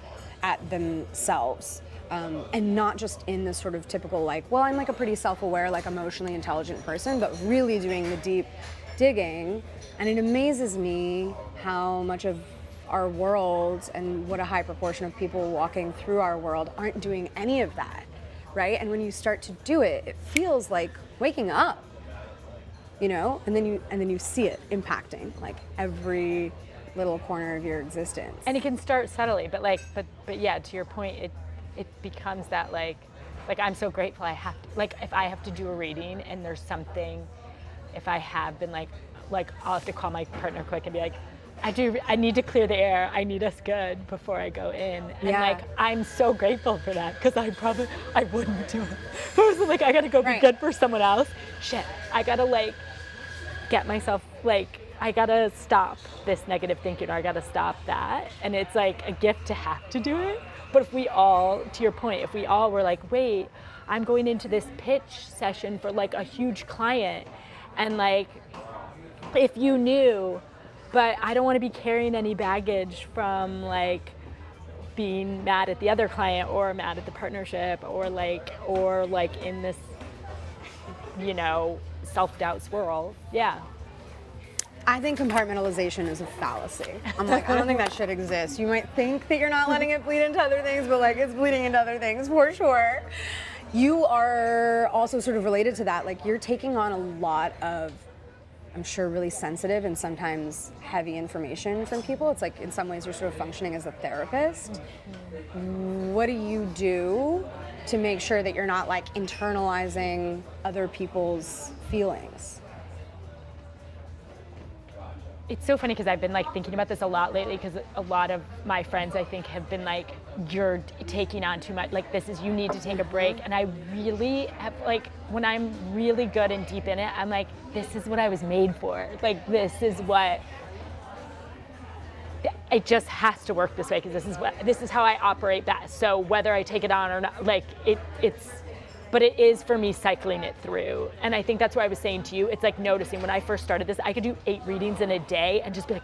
Speaker 1: at themselves. And not just in the sort of typical like, well, I'm like a pretty self-aware, like emotionally intelligent person, but really doing the deep digging. And it amazes me how much of our world and what a high proportion of people walking through our world aren't doing any of that, right? And when you start to do it, it feels like waking up, you know? And then you see it impacting like every little corner of your existence.
Speaker 2: And it can start subtly, but yeah, to your point, it becomes that like I'm so grateful I have to, like if I have to do a reading and there's something, if I have been like I'll have to call my partner quick and be like, I need to clear the air, I need us good before I go in. And like I'm so grateful for that, because I wouldn't do it. If it was like I gotta go be good for someone else, shit, I gotta like get myself like, I gotta stop this negative thinking, or I gotta stop that. And it's like a gift to have to do it. But if we all, to your point, if we all were like, wait, I'm going into this pitch session for like a huge client, and like, if you knew, but I don't want to be carrying any baggage from like being mad at the other client, or mad at the partnership, or like in this, you know, self-doubt swirl. Yeah.
Speaker 1: I think compartmentalization is a fallacy. I'm like, I don't think that should exist. You might think that you're not letting it bleed into other things, but like it's bleeding into other things for sure. You are also sort of related to that. Like you're taking on a lot of, I'm sure, really sensitive and sometimes heavy information from people. It's like in some ways you're sort of functioning as a therapist. What do you do to make sure that you're not like internalizing other people's feelings?
Speaker 2: It's so funny because I've been like thinking about this a lot lately because a lot of my friends I think have been like, you're taking on too much, like this is, you need to take a break. And I really have like, when I'm really good and deep in it, I'm like, this is what I was made for. Like this is what, it just has to work this way because this is how I operate best. So whether I take it on or not, like but it is for me cycling it through. And I think that's what I was saying to you. It's like noticing when I first started this, I could do 8 readings in a day and just be like,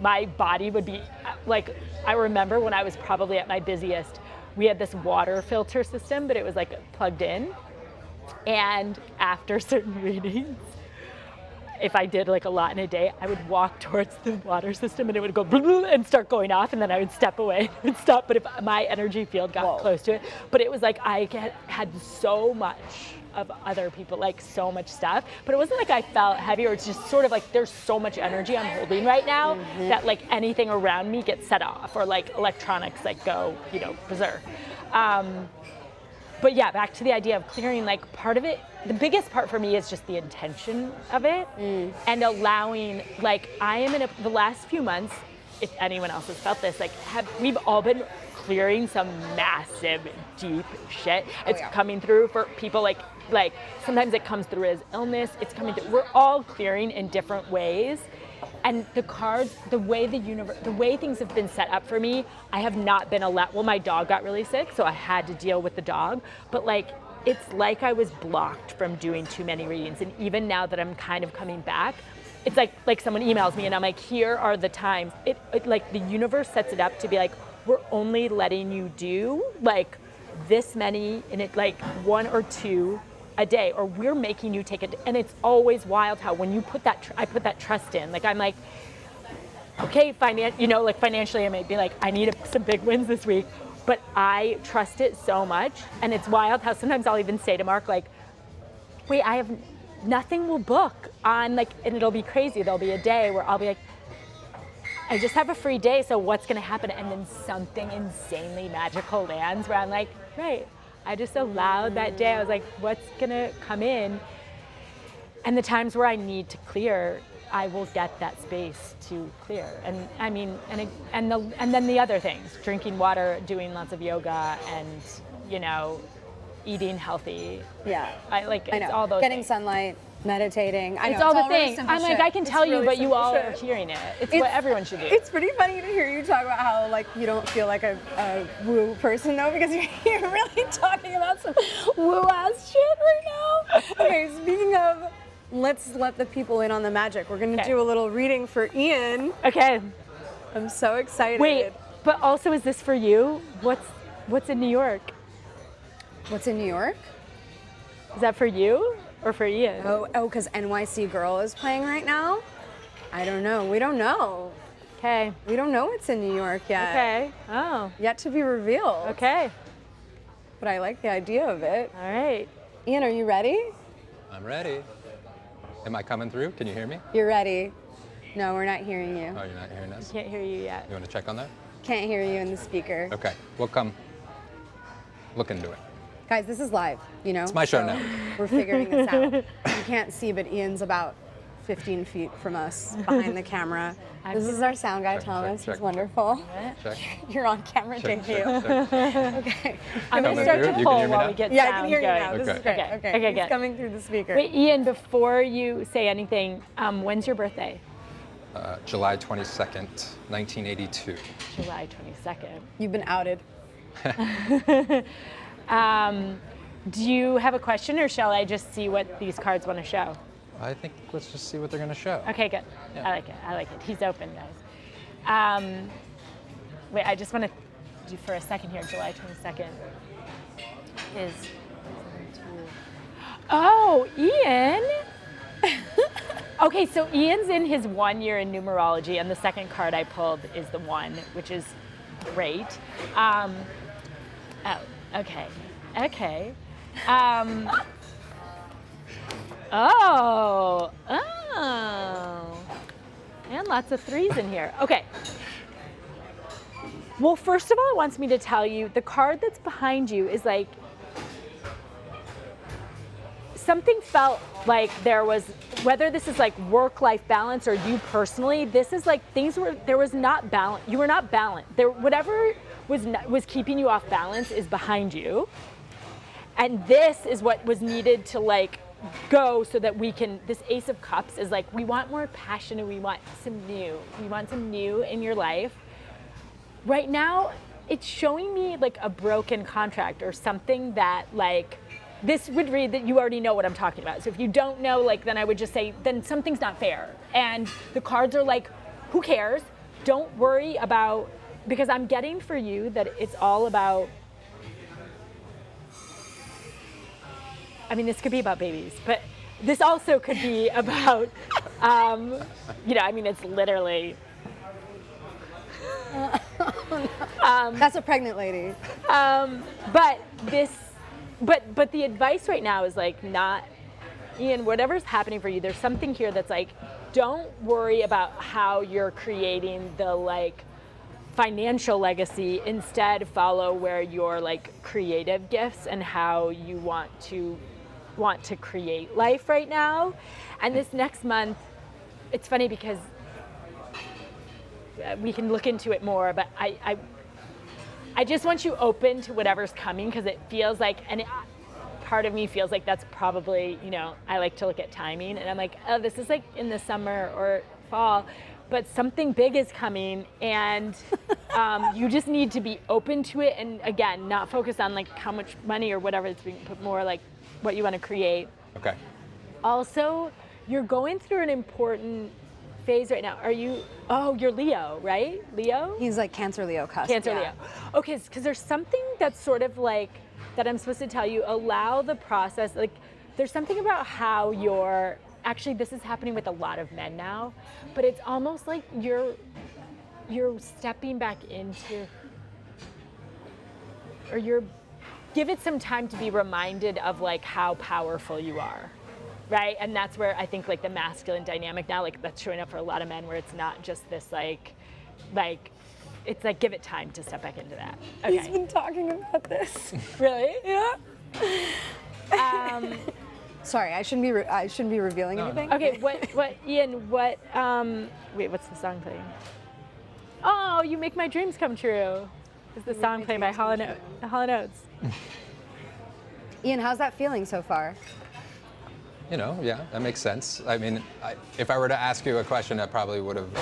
Speaker 2: my body would be like, I remember when I was probably at my busiest, we had this water filter system, but it was like plugged in. And after certain readings, if I did like a lot in a day, I would walk towards the water system and it would go and start going off, and then I would step away and stop. But if my energy field got close to it, but it was like I had so much of other people, like so much stuff, but it wasn't like I felt heavy, or it's just sort of like there's so much energy I'm holding right now that like anything around me gets set off, or like electronics like go, berserk. But yeah, back to the idea of clearing, like part of it, the biggest part for me is just the intention of it and allowing, like I am in the last few months, if anyone else has felt this, like we've all been clearing some massive, deep shit. It's coming through for people like sometimes it comes through as illness, it's coming through, we're all clearing in different ways. And the cards, the way things have been set up for me, I have not been allowed, well, my dog got really sick, so I had to deal with the dog, but like, it's like I was blocked from doing too many readings. And even now that I'm kind of coming back, it's like someone emails me and I'm like, here are the times. It like the universe sets it up to be like, we're only letting you do like this many, and it like 1 or 2 a day, or we're making you take it. And it's always wild how when you put that, I put that trust in, like I'm like, okay, financially I might be like, I need some big wins this week, but I trust it so much. And it's wild how sometimes I'll even say to Mark, like, wait, nothing will book on like, and it'll be crazy. There'll be a day where I'll be like, I just have a free day, so what's gonna happen? And then something insanely magical lands where I'm like, right, I just allowed that day. I was like, what's gonna come in? And the times where I need to clear, I will get that space to clear. And I mean, and then the other things, drinking water, doing lots of yoga, and eating healthy.
Speaker 1: Yeah,
Speaker 2: I know. All those
Speaker 1: getting
Speaker 2: things.
Speaker 1: Sunlight, meditating.
Speaker 2: It's all the things. I'm like, I can tell you, but you all are hearing it. It's what everyone should do.
Speaker 1: It's pretty funny to hear you talk about how like you don't feel like a woo person though, because you're really talking about some woo ass shit right now. Okay, speaking of, let's let the people in on the magic. We're gonna do a little reading for Ian.
Speaker 2: Okay.
Speaker 1: I'm so excited.
Speaker 2: Wait, but also, is this for you? What's in New York?
Speaker 1: What's in New York?
Speaker 2: Is that for you? Or for Ian?
Speaker 1: Oh, because NYC Girl is playing right now? I don't know. We don't know.
Speaker 2: Okay.
Speaker 1: We don't know what's in New York yet.
Speaker 2: Okay. Oh.
Speaker 1: Yet to be revealed.
Speaker 2: Okay.
Speaker 1: But I like the idea of it.
Speaker 2: All right.
Speaker 1: Ian, are you ready?
Speaker 3: I'm ready. Am I coming through? Can you hear me?
Speaker 1: You're ready. No, we're not hearing you.
Speaker 3: Oh, you're not hearing us?
Speaker 2: Can't hear you yet.
Speaker 3: You want to check on that?
Speaker 1: Can't hear you in the speaker.
Speaker 3: Okay, we'll come look into it.
Speaker 1: Guys, this is live,
Speaker 3: It's my show now.
Speaker 1: We're figuring this out. You can't see, but Ian's about 15 feet from us behind the camera. This is our sound guy, Thomas. He's wonderful.
Speaker 3: Check.
Speaker 1: You're on camera, thank you. Okay.
Speaker 2: I'm going to start to pull while we get
Speaker 1: I
Speaker 2: sound
Speaker 1: can hear you
Speaker 2: going.
Speaker 1: now. This is great. Okay, he's coming through the speaker.
Speaker 2: Wait, Ian, before you say anything, when's your birthday?
Speaker 3: July 22nd, 1982.
Speaker 2: July 22nd.
Speaker 1: You've been outed.
Speaker 2: Do you have a question, or shall I just see what these cards want to show?
Speaker 3: I think let's just see what they're going to show.
Speaker 2: Okay, good.
Speaker 3: Yeah.
Speaker 2: I like it. He's open, guys. Wait, I just want to do for a second here. July 22nd is... Oh, Ian! Okay, so Ian's in his 1 year in numerology, and the second card I pulled is the 1, which is great. Oh, okay. Okay. Oh. And lots of 3s in here. Okay. Well, first of all, it wants me to tell you the card that's behind you is like, something felt like there was, whether this is like work-life balance or you personally, this is like there was not balance. You were not balanced. Whatever was keeping you off balance is behind you. And this is what was needed to like go so that we can, this Ace of Cups is like, we want more passion and we want some new. We want some new in your life. Right now, it's showing me like a broken contract or something that like, this would read that you already know what I'm talking about. So if you don't know, like, then I would just say, then something's not fair. And the cards are like, who cares? Don't worry about, because I'm getting for you that it's all about, I mean, this could be about babies, but this also could be about, you know, I mean, it's literally.
Speaker 1: That's a pregnant lady.
Speaker 2: But the advice right now is like not, Ian, whatever's happening for you, there's something here that's like, don't worry about how you're creating the like financial legacy. Instead, follow where your like creative gifts and how you want to create life right now. And this next month, it's funny because we can look into it more, but I just want you open to whatever's coming because it feels like, and part of me feels like that's probably, you know, I like to look at timing and I'm like, oh, this is like in the summer or fall, but something big is coming and you just need to be open to it and again, not focus on like how much money or whatever it's being put, more like what you want to create.
Speaker 3: Okay.
Speaker 2: Also, you're going through an important phase right now. Are you, oh, you're Leo, right? Leo?
Speaker 1: He's like Cancer Leo cusp.
Speaker 2: Cancer Leo. Okay, because there's something that's sort of like, that I'm supposed to tell you, allow the process, like there's something about how you're, actually this is happening with a lot of men now, but it's almost like you're stepping back into, or give it some time to be reminded of like how powerful you are. Right, and that's where I think like the masculine dynamic now, like that's showing up for a lot of men where it's not just this like, it's like give it time to step back into that. Okay.
Speaker 1: He's been talking about this.
Speaker 2: Really?
Speaker 1: Yeah. Sorry, I shouldn't be revealing anything.
Speaker 2: Okay, Ian, wait, what's the song playing? Oh, You Make My Dreams Come True. Is the song playing by Hall & Oates.
Speaker 1: Ian, how's that feeling so far?
Speaker 3: You know, yeah, that makes sense. I mean, if I were to ask you a question, I probably would have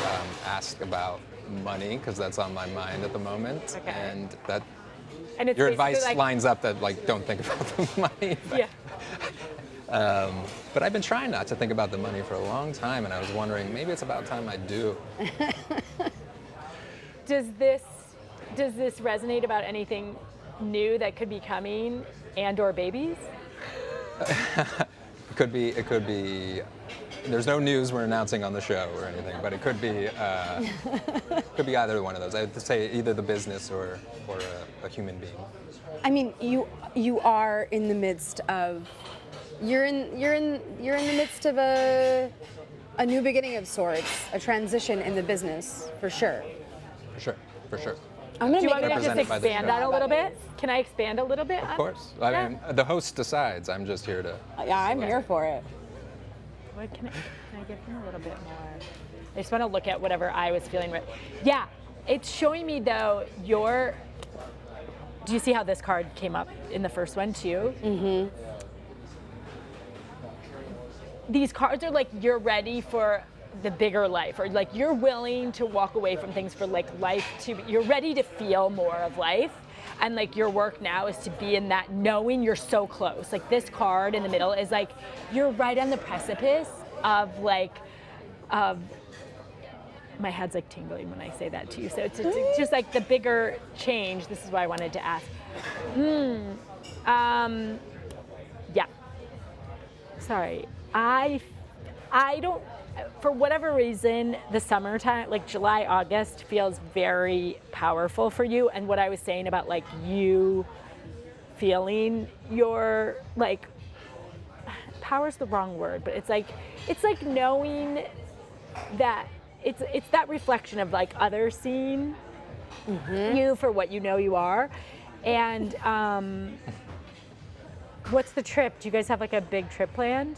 Speaker 3: asked about money because that's on my mind at the moment.
Speaker 2: Okay.
Speaker 3: And
Speaker 2: it's
Speaker 3: your advice
Speaker 2: like,
Speaker 3: lines up that like don't think about the money.
Speaker 2: Yeah.
Speaker 3: But I've been trying not to think about the money for a long time, and I was wondering maybe it's about time I do.
Speaker 2: Does this resonate about anything new that could be coming and/or babies?
Speaker 3: It could be. There's no news we're announcing on the show or anything, but it could be either one of those. I would say either the business or a human being.
Speaker 1: I mean, you are in the midst of you're in the midst of a new beginning of sorts, a transition in the business for sure.
Speaker 3: For sure.
Speaker 2: Do you want me to just
Speaker 3: Represented by the
Speaker 2: expand
Speaker 3: show.
Speaker 2: that a little bit? Can I expand a little bit?
Speaker 3: Of course. I mean, the host decides. I'm just here to.
Speaker 1: Yeah, I'm here for it.
Speaker 2: What can I give him a little bit more? I just want to look at whatever I was feeling. Yeah, it's showing me though do you see how this card came up in the first one too? Mm-hmm. These cards are like you're ready for the bigger life, or like you're willing to walk away from things for like life you're ready to feel more of life. And like your work now is to be in that knowing you're so close. Like this card in the middle is like, you're right on the precipice of like, my head's like tingling when I say that to you. So it's just like the bigger change. This is why I wanted to ask. Yeah. Sorry. I don't, for whatever reason, the summertime, like July, August, feels very powerful for you. And what I was saying about like you feeling your like, power's the wrong word, but it's like knowing that it's that reflection of like others seeing you for what you know you are. And what's the trip? Do you guys have like a big trip planned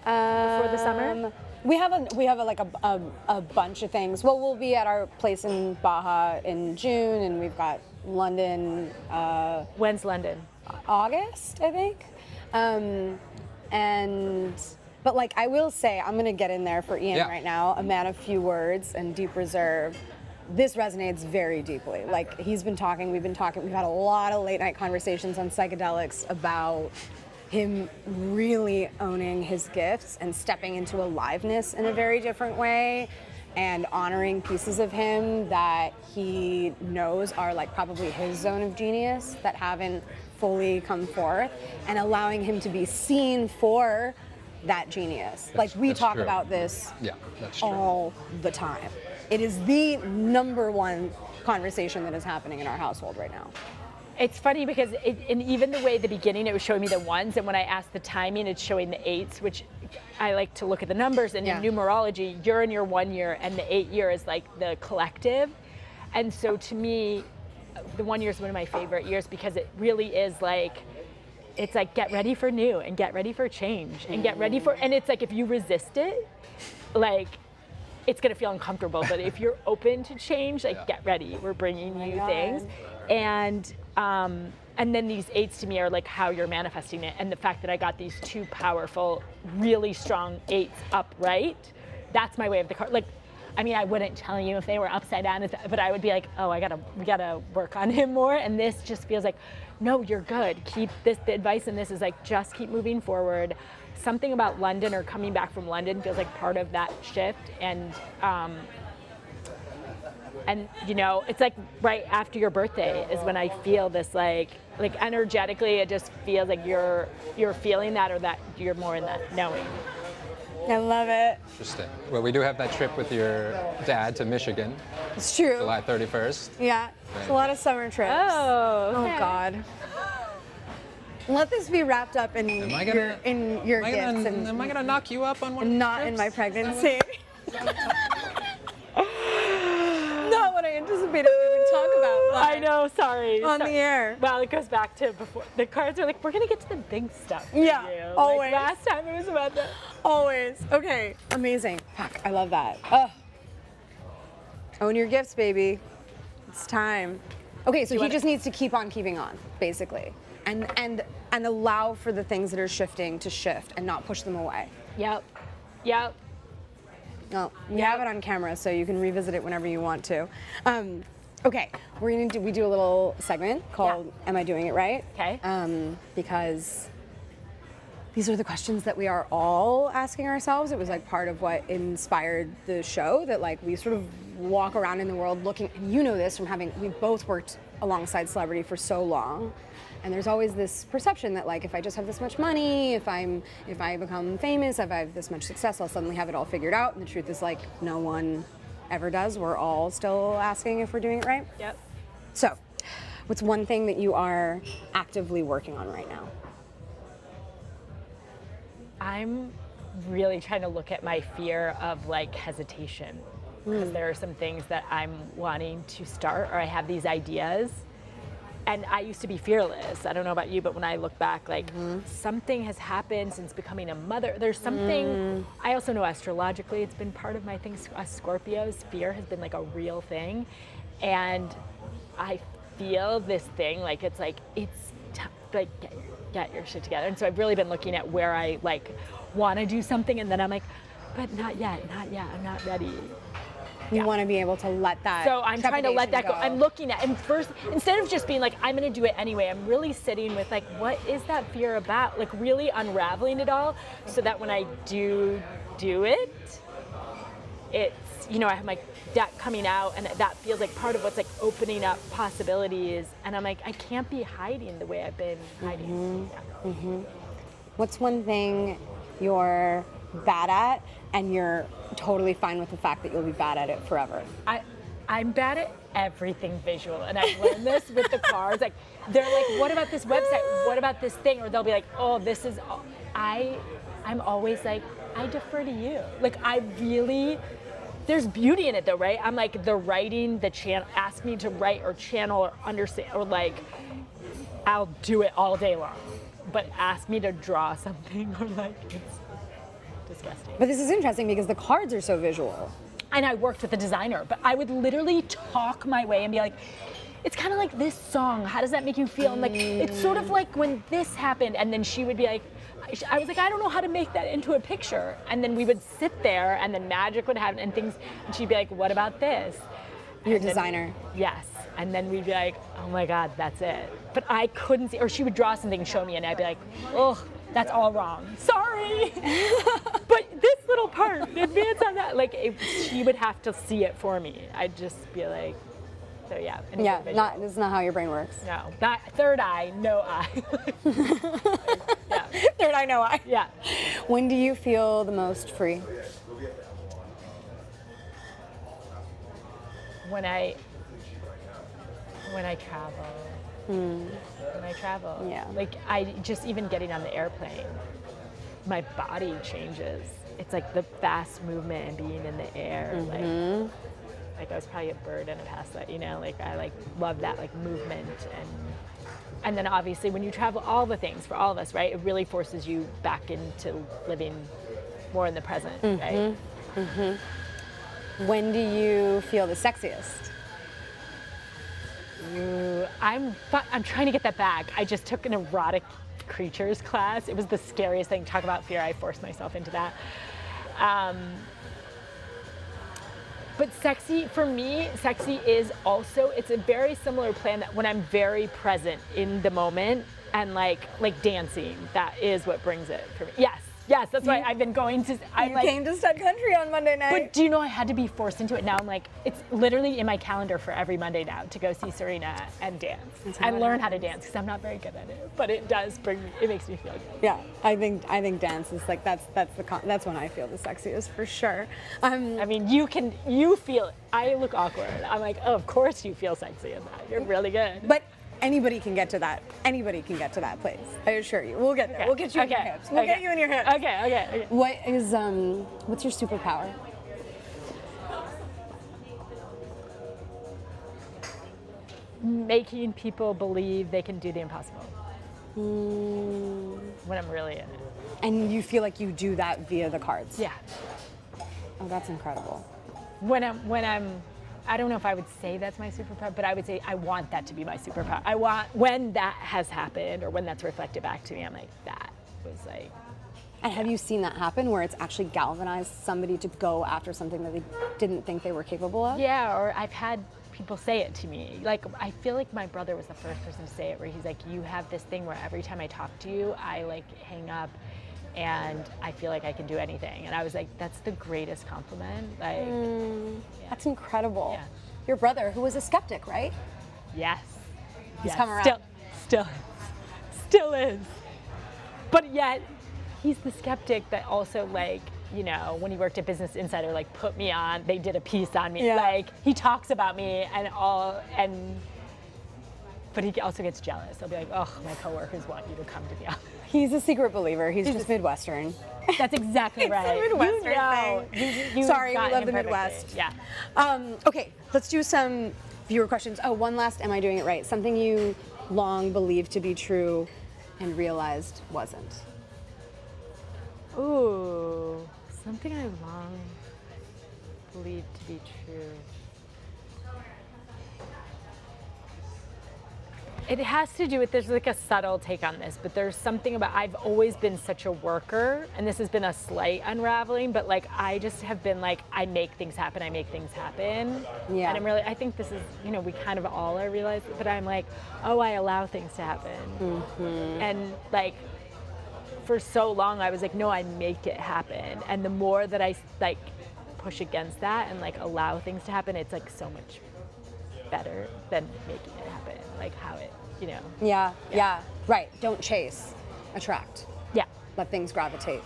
Speaker 2: for the summer?
Speaker 1: We have a bunch of things. Well, we'll be at our place in Baja in June, and we've got London.
Speaker 2: When's London?
Speaker 1: August, I think. But like I will say, I'm gonna get in there for Ian right now. A man of few words and deep reserve. This resonates very deeply. Like he's been talking, we've been talking. We've had a lot of late night conversations on psychedelics about him really owning his gifts and stepping into aliveness in a very different way, and honoring pieces of him that he knows are like probably his zone of genius that haven't fully come forth, and allowing him to be seen for that genius. Like we talk about this all the time. It is the #1 conversation that is happening in our household right now.
Speaker 2: It's funny because and even the way at the beginning it was showing me the ones, and when I asked the timing, it's showing the 8s, which I like to look at the numbers. And in numerology, you're in your 1 year, and the 8 year is like the collective. And so to me, the 1 year is one of my favorite years because it really is like, it's like get ready for new and get ready for change and get ready for, and it's like if you resist it, like it's gonna feel uncomfortable. But if you're open to change, like get ready, we're bringing you things. And then these 8s to me are like how you're manifesting it. And the fact that I got these 2 powerful, really strong 8s upright, that's my way of the card. Like, I mean, I wouldn't tell you if they were upside down, but I would be like, oh, we gotta work on him more. And this just feels like, no, you're good. Keep this, the advice in this is like, just keep moving forward. Something about London or coming back from London feels like part of that shift. And you know, it's like right after your birthday is when I feel this like energetically, it just feels like you're feeling that, or that you're more in that knowing.
Speaker 1: I love it.
Speaker 3: Interesting. Well, we do have that trip with your dad to Michigan.
Speaker 1: It's true.
Speaker 3: July 31st.
Speaker 1: Yeah, it's a lot of summer trips.
Speaker 2: Oh, okay.
Speaker 1: Oh God. Let this be wrapped up in your gifts.
Speaker 3: Am I gonna knock you up on one?
Speaker 1: And not in my pregnancy. Not what I anticipated we would talk about.
Speaker 2: I know, sorry.
Speaker 1: On the air.
Speaker 2: Well, it goes back to before. The cards are like, we're gonna get to the big stuff.
Speaker 1: Yeah,
Speaker 2: you.
Speaker 1: always.
Speaker 2: Like last time it was about that.
Speaker 1: Always. Okay, amazing. Fuck, I love that. Ugh. Own your gifts, baby. It's time. Okay, so he just needs to keep on keeping on, basically. And allow for the things that are shifting to shift and not push them away.
Speaker 2: Yep.
Speaker 1: Oh, we have it on camera, so you can revisit it whenever you want to. Okay, we do a little segment called "Am I Doing It Right?"
Speaker 2: Okay.
Speaker 1: Because these are the questions that we are all asking ourselves. It was like part of what inspired the show, that like we sort of walk around in the world looking, and you know this from we've both worked alongside celebrity for so long. And there's always this perception that like if I just have this much money, if I become famous, if I have this much success, I'll suddenly have it all figured out. And the truth is like no one ever does. We're all still asking if we're doing it right.
Speaker 2: Yep.
Speaker 1: So, what's one thing that you are actively working on right now?
Speaker 2: I'm really trying to look at my fear of like hesitation, because there are some things that I'm wanting to start, or I have these ideas. And I used to be fearless. I don't know about you, but when I look back, like something has happened since becoming a mother. There's something, I also know astrologically, it's been part of my things. Us Scorpios, fear has been like a real thing. And I feel this thing, like it's like get your shit together. And so I've really been looking at where I like want to do something, and then I'm like, but not yet, I'm not ready.
Speaker 1: You want to be able to let that.
Speaker 2: So I'm trying to let that go. I'm looking at, and first, instead of just being like, I'm going to do it anyway, I'm really sitting with like, what is that fear about? Like really unraveling it all, so that when I do it, it's, you know, I have my debt coming out, and that feels like part of what's like opening up possibilities. And I'm like, I can't be hiding the way I've been hiding.
Speaker 1: What's one thing you're bad at, and you're totally fine with the fact that you'll be bad at it forever?
Speaker 2: I'm bad at everything visual, and I've learned this with the cards. Like, they're like, what about this website? What about this thing? Or they'll be like, oh, this is, I'm always like, I defer to you. Like, there's beauty in it though, right? I'm like, the writing, the channel, ask me to write or channel or understand, or like, I'll do it all day long. But ask me to draw something, or like, it's disgusting.
Speaker 1: But this is interesting because the cards are so visual.
Speaker 2: And I worked with a designer, but I would literally talk my way and be like, it's kind of like this song, how does that make you feel? And like, it's sort of like when this happened, and then she would be like, I was like, I don't know how to make that into a picture. And then we would sit there, and then magic would happen and things, and she'd be like, what about this?
Speaker 1: Your designer.
Speaker 2: Yes. And then we'd be like, oh my God, that's it. But I couldn't see, or she would draw something and show me, and I'd be like, oh, that's all wrong. Sorry. But this little part, advance on that, like, she would have to see it for me. I'd just be like, so yeah.
Speaker 1: Yeah, this is not how your brain works.
Speaker 2: No, not third eye, no eye. Yeah.
Speaker 1: Third eye, no eye.
Speaker 2: Yeah.
Speaker 1: When do you feel the most free?
Speaker 2: When I travel. When I travel.
Speaker 1: Yeah.
Speaker 2: Like, I just, even getting on the airplane, my body changes. It's like the fast movement and being in the air. Like I was probably a bird in a past life, you know, like I like love that like movement, and then obviously when you travel, all the things for all of us, right? It really forces you back into living more in the present, right?
Speaker 1: When do you feel the sexiest?
Speaker 2: I'm trying to get that back. I just took an erotic creatures class. It was the scariest thing. Talk about fear. I forced myself into that. But sexy, for me, sexy is also, it's a very similar plan that when I'm very present in the moment and like dancing, that is what brings it for me. Yes, that's why I've been going to,
Speaker 1: You came to Stud Country on Monday night.
Speaker 2: But do you know, I had to be forced into it. Now I'm like, it's literally in my calendar for every Monday now to go see Serena and dance. I learn how to dance because I'm not very good at it, but it does bring me, it makes me feel good.
Speaker 1: Yeah, I think dance is like, that's when I feel the sexiest for sure.
Speaker 2: I mean, you feel it. I look awkward. I'm like, oh, of course you feel sexy in that. You're really good.
Speaker 1: But anybody can get to that. Anybody can get to that place. I assure you. We'll get there. Okay. We'll get you in your hips. We'll get you in your hips.
Speaker 2: Okay.
Speaker 1: What's your superpower?
Speaker 2: Making people believe they can do the impossible. When I'm really in it.
Speaker 1: And you feel like you do that via the cards?
Speaker 2: Yeah.
Speaker 1: Oh, that's incredible.
Speaker 2: When I'm I don't know if I would say that's my superpower, but I would say I want that to be my superpower. I want, when that has happened or when that's reflected back to me, I'm like, that was like.
Speaker 1: And have you seen that happen where it's actually galvanized somebody to go after something that they didn't think they were capable of?
Speaker 2: Yeah, or I've had people say it to me. Like, I feel like my brother was the first person to say it, where he's like, you have this thing where every time I talk to you, I like hang up and I feel like I can do anything. And I was like, that's the greatest compliment. Like,
Speaker 1: That's incredible.
Speaker 2: Yeah.
Speaker 1: Your brother, who was a skeptic, right?
Speaker 2: Yes.
Speaker 1: He's come around.
Speaker 2: Still is. But yet, he's the skeptic that also, like, you know, when he worked at Business Insider, like, put me on, they did a piece on me.
Speaker 1: Yeah.
Speaker 2: Like, he talks about me but he also gets jealous. He'll be like, oh, my coworkers want you to come to the office.
Speaker 1: He's a secret believer. He's just Midwestern.
Speaker 2: That's exactly right.
Speaker 1: It's a Midwestern thing. Sorry, we love the Midwest.
Speaker 2: Yeah.
Speaker 1: Okay, let's do some viewer questions. Oh, one last, am I doing it right? Something you long believed to be true and realized wasn't.
Speaker 2: Ooh, something I long believed to be true. It has to do with, there's like a subtle take on this, but there's something about, I've always been such a worker, and this has been a slight unraveling, but like, I just have been like, I make things happen.
Speaker 1: Yeah.
Speaker 2: And I think this is, you know, we kind of all are realizing, but I'm like, oh, I allow things to happen. And like, for so long, I was like, no, I make it happen. And the more that I like push against that and like allow things to happen, it's like so much better than making it happen, like how it, you know.
Speaker 1: Yeah. Right. Don't chase, attract.
Speaker 2: Yeah.
Speaker 1: Let things gravitate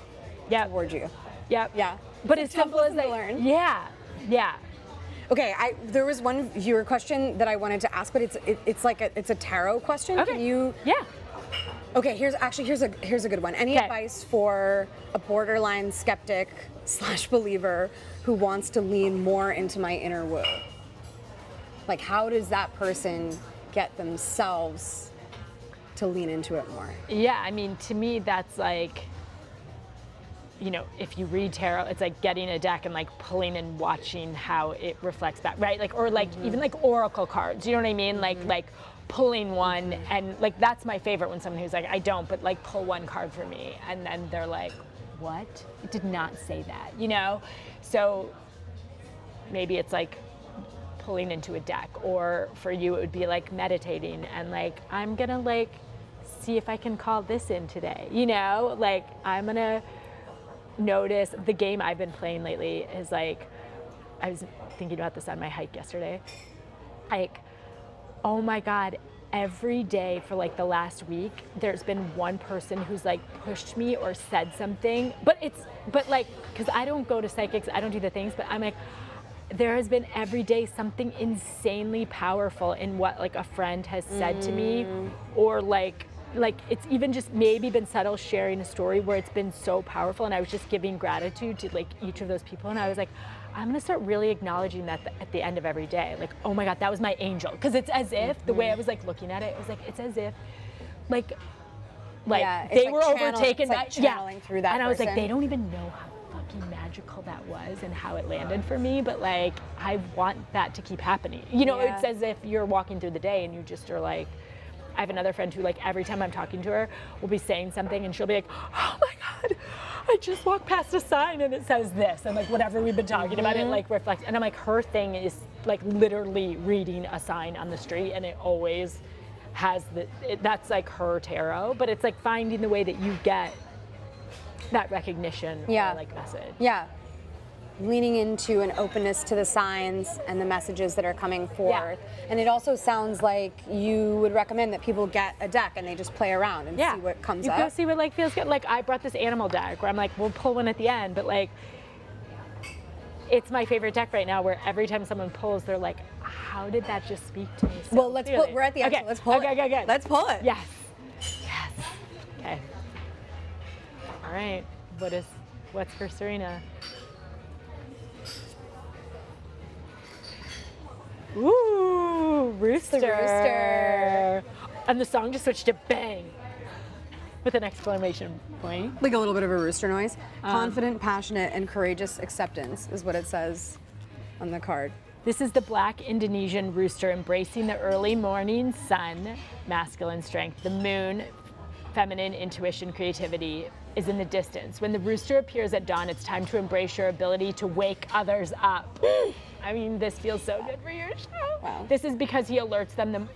Speaker 2: Yeah.
Speaker 1: toward you.
Speaker 2: Yep.
Speaker 1: Yeah.
Speaker 2: But it's simple as
Speaker 1: lesson to
Speaker 2: like,
Speaker 1: learn.
Speaker 2: yeah, yeah.
Speaker 1: Okay, there was one viewer question that I wanted to ask, but it's like it's a tarot question.
Speaker 2: Okay.
Speaker 1: Can you?
Speaker 2: Yeah.
Speaker 1: Okay, here's a good one. Any
Speaker 2: Okay.
Speaker 1: advice for a borderline skeptic / believer who wants to lean more into my inner woo? Like, how does that person get themselves to lean into it more?
Speaker 2: Yeah, I mean, to me, that's like, you know, if you read tarot, it's like getting a deck and like pulling and watching how it reflects back, right? Like, or like even like oracle cards, you know what I mean? Like pulling one and like, that's my favorite when someone who's like, I don't, but like pull one card for me. And then they're like, what? It did not say that, you know? So maybe it's like pulling into a deck, or for you, it would be like meditating and like, I'm gonna like see if I can call this in today, you know? Like, I'm gonna notice. The game I've been playing lately is like, I was thinking about this on my hike yesterday, like, oh my God, every day for like the last week, there's been one person who's like pushed me or said something, but like, cause I don't go to psychics, I don't do the things, but I'm like, there has been every day something insanely powerful in what like a friend has said to me, or like it's even just maybe been subtle sharing a story where it's been so powerful, and I was just giving gratitude to like each of those people, and I was like, I'm gonna start really acknowledging that at the end of every day, like, oh my God, that was my angel, because it's as if the way I was like looking at it, it was like, it's as if like
Speaker 1: Yeah, it's
Speaker 2: they
Speaker 1: like
Speaker 2: were overtaken by
Speaker 1: channeling through that
Speaker 2: and I was like,
Speaker 1: person.
Speaker 2: they don't even know how fucking magical that was and how it landed for me, but like, I want that to keep happening, you know?
Speaker 1: Yeah.
Speaker 2: It's as if you're walking through the day and you just are like, I have another friend who like every time I'm talking to her will be saying something and she'll be like, oh my God, I just walked past a sign and it says this, and like whatever we've been talking about, it like reflects. And I'm like, her thing is like literally reading a sign on the street, and it always has that's like her tarot, but it's like finding the way that you get that recognition or like message.
Speaker 1: Yeah. Leaning into an openness to the signs and the messages that are coming forth. And it also sounds like you would recommend that people get a deck and they just play around and see what comes up.
Speaker 2: You go see what like feels good. Like, I brought this animal deck where I'm like, we'll pull one at the end, but like, it's my favorite deck right now, where every time someone pulls, they're like, how did that just speak to me so
Speaker 1: Well, let's
Speaker 2: clearly?
Speaker 1: pull, we're at the end,
Speaker 2: Okay.
Speaker 1: so let's pull it.
Speaker 2: Okay.
Speaker 1: Let's pull it.
Speaker 2: Yes. Okay. All right. What's for Serena? Ooh, rooster.
Speaker 1: The rooster.
Speaker 2: And the song just switched to bang with an exclamation point.
Speaker 1: Like a little bit of a rooster noise. Confident, passionate, and courageous acceptance is what it says on the card.
Speaker 2: This is the black Indonesian rooster embracing the early morning sun, masculine strength. The moon, feminine intuition, creativity, is in the distance. When the rooster appears at dawn, it's time to embrace your ability to wake others up. I mean, this feels so good for your show.
Speaker 1: Wow.
Speaker 2: This is because he alerts them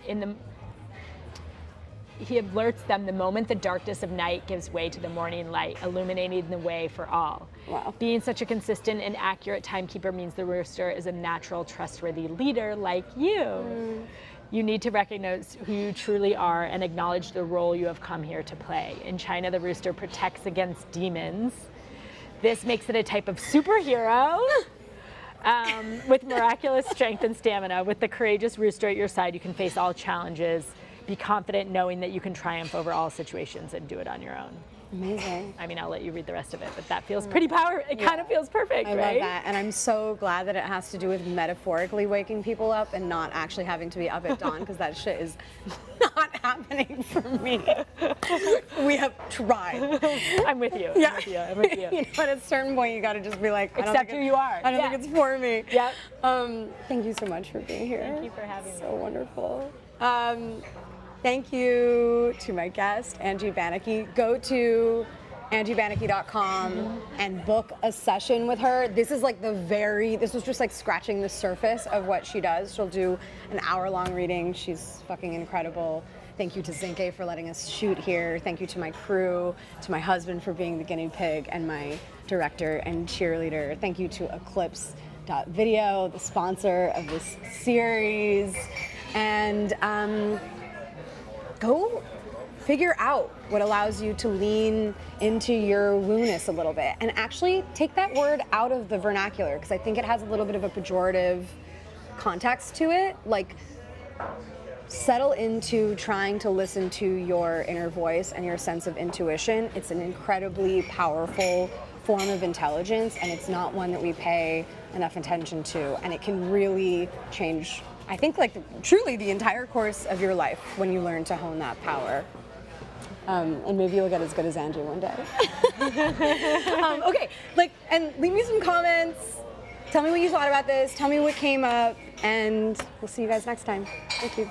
Speaker 2: the moment the darkness of night gives way to the morning light, illuminating the way for all.
Speaker 1: Wow.
Speaker 2: Being such a consistent and accurate timekeeper means the rooster is a natural, trustworthy leader like you. You need to recognize who you truly are and acknowledge the role you have come here to play. In China, the rooster protects against demons. This makes it a type of superhero. With miraculous strength and stamina. With the courageous rooster at your side, you can face all challenges. Be confident knowing that you can triumph over all situations and do it on your own.
Speaker 1: Amazing.
Speaker 2: I mean, I'll let you read the rest of it, but that feels pretty powerful. It kind of feels perfect,
Speaker 1: I
Speaker 2: right?
Speaker 1: love that, and I'm so glad that it has to do with metaphorically waking people up and not actually having to be up at dawn, because that shit is not happening for me. We have tried.
Speaker 2: I'm with you.
Speaker 1: Yeah.
Speaker 2: I'm with you.
Speaker 1: You know, at a certain point, you got to just be like,
Speaker 2: Accept who you are.
Speaker 1: I don't think it's for me.
Speaker 2: Yep.
Speaker 1: Thank you so much for being here.
Speaker 2: Thank you for having me.
Speaker 1: So wonderful. Thank you to my guest, Angie Banicki. Go to angiebanicki.com and book a session with her. This is like this was just like scratching the surface of what she does. She'll do an hour-long reading. She's fucking incredible. Thank you to Zinqué for letting us shoot here. Thank you to my crew, to my husband for being the guinea pig, and my director and cheerleader. Thank you to eclipse.video, the sponsor of this series. And go figure out what allows you to lean into your woo-ness a little bit, and actually take that word out of the vernacular, because I think it has a little bit of a pejorative context to it. Like, settle into trying to listen to your inner voice and your sense of intuition. It's an incredibly powerful form of intelligence, and it's not one that we pay enough attention to, and it can really change, I think, like truly the entire course of your life when you learn to hone that power. And maybe you'll get as good as Angie one day. Okay, and leave me some comments. Tell me what you thought about this. Tell me what came up, and we'll see you guys next time. Thank you.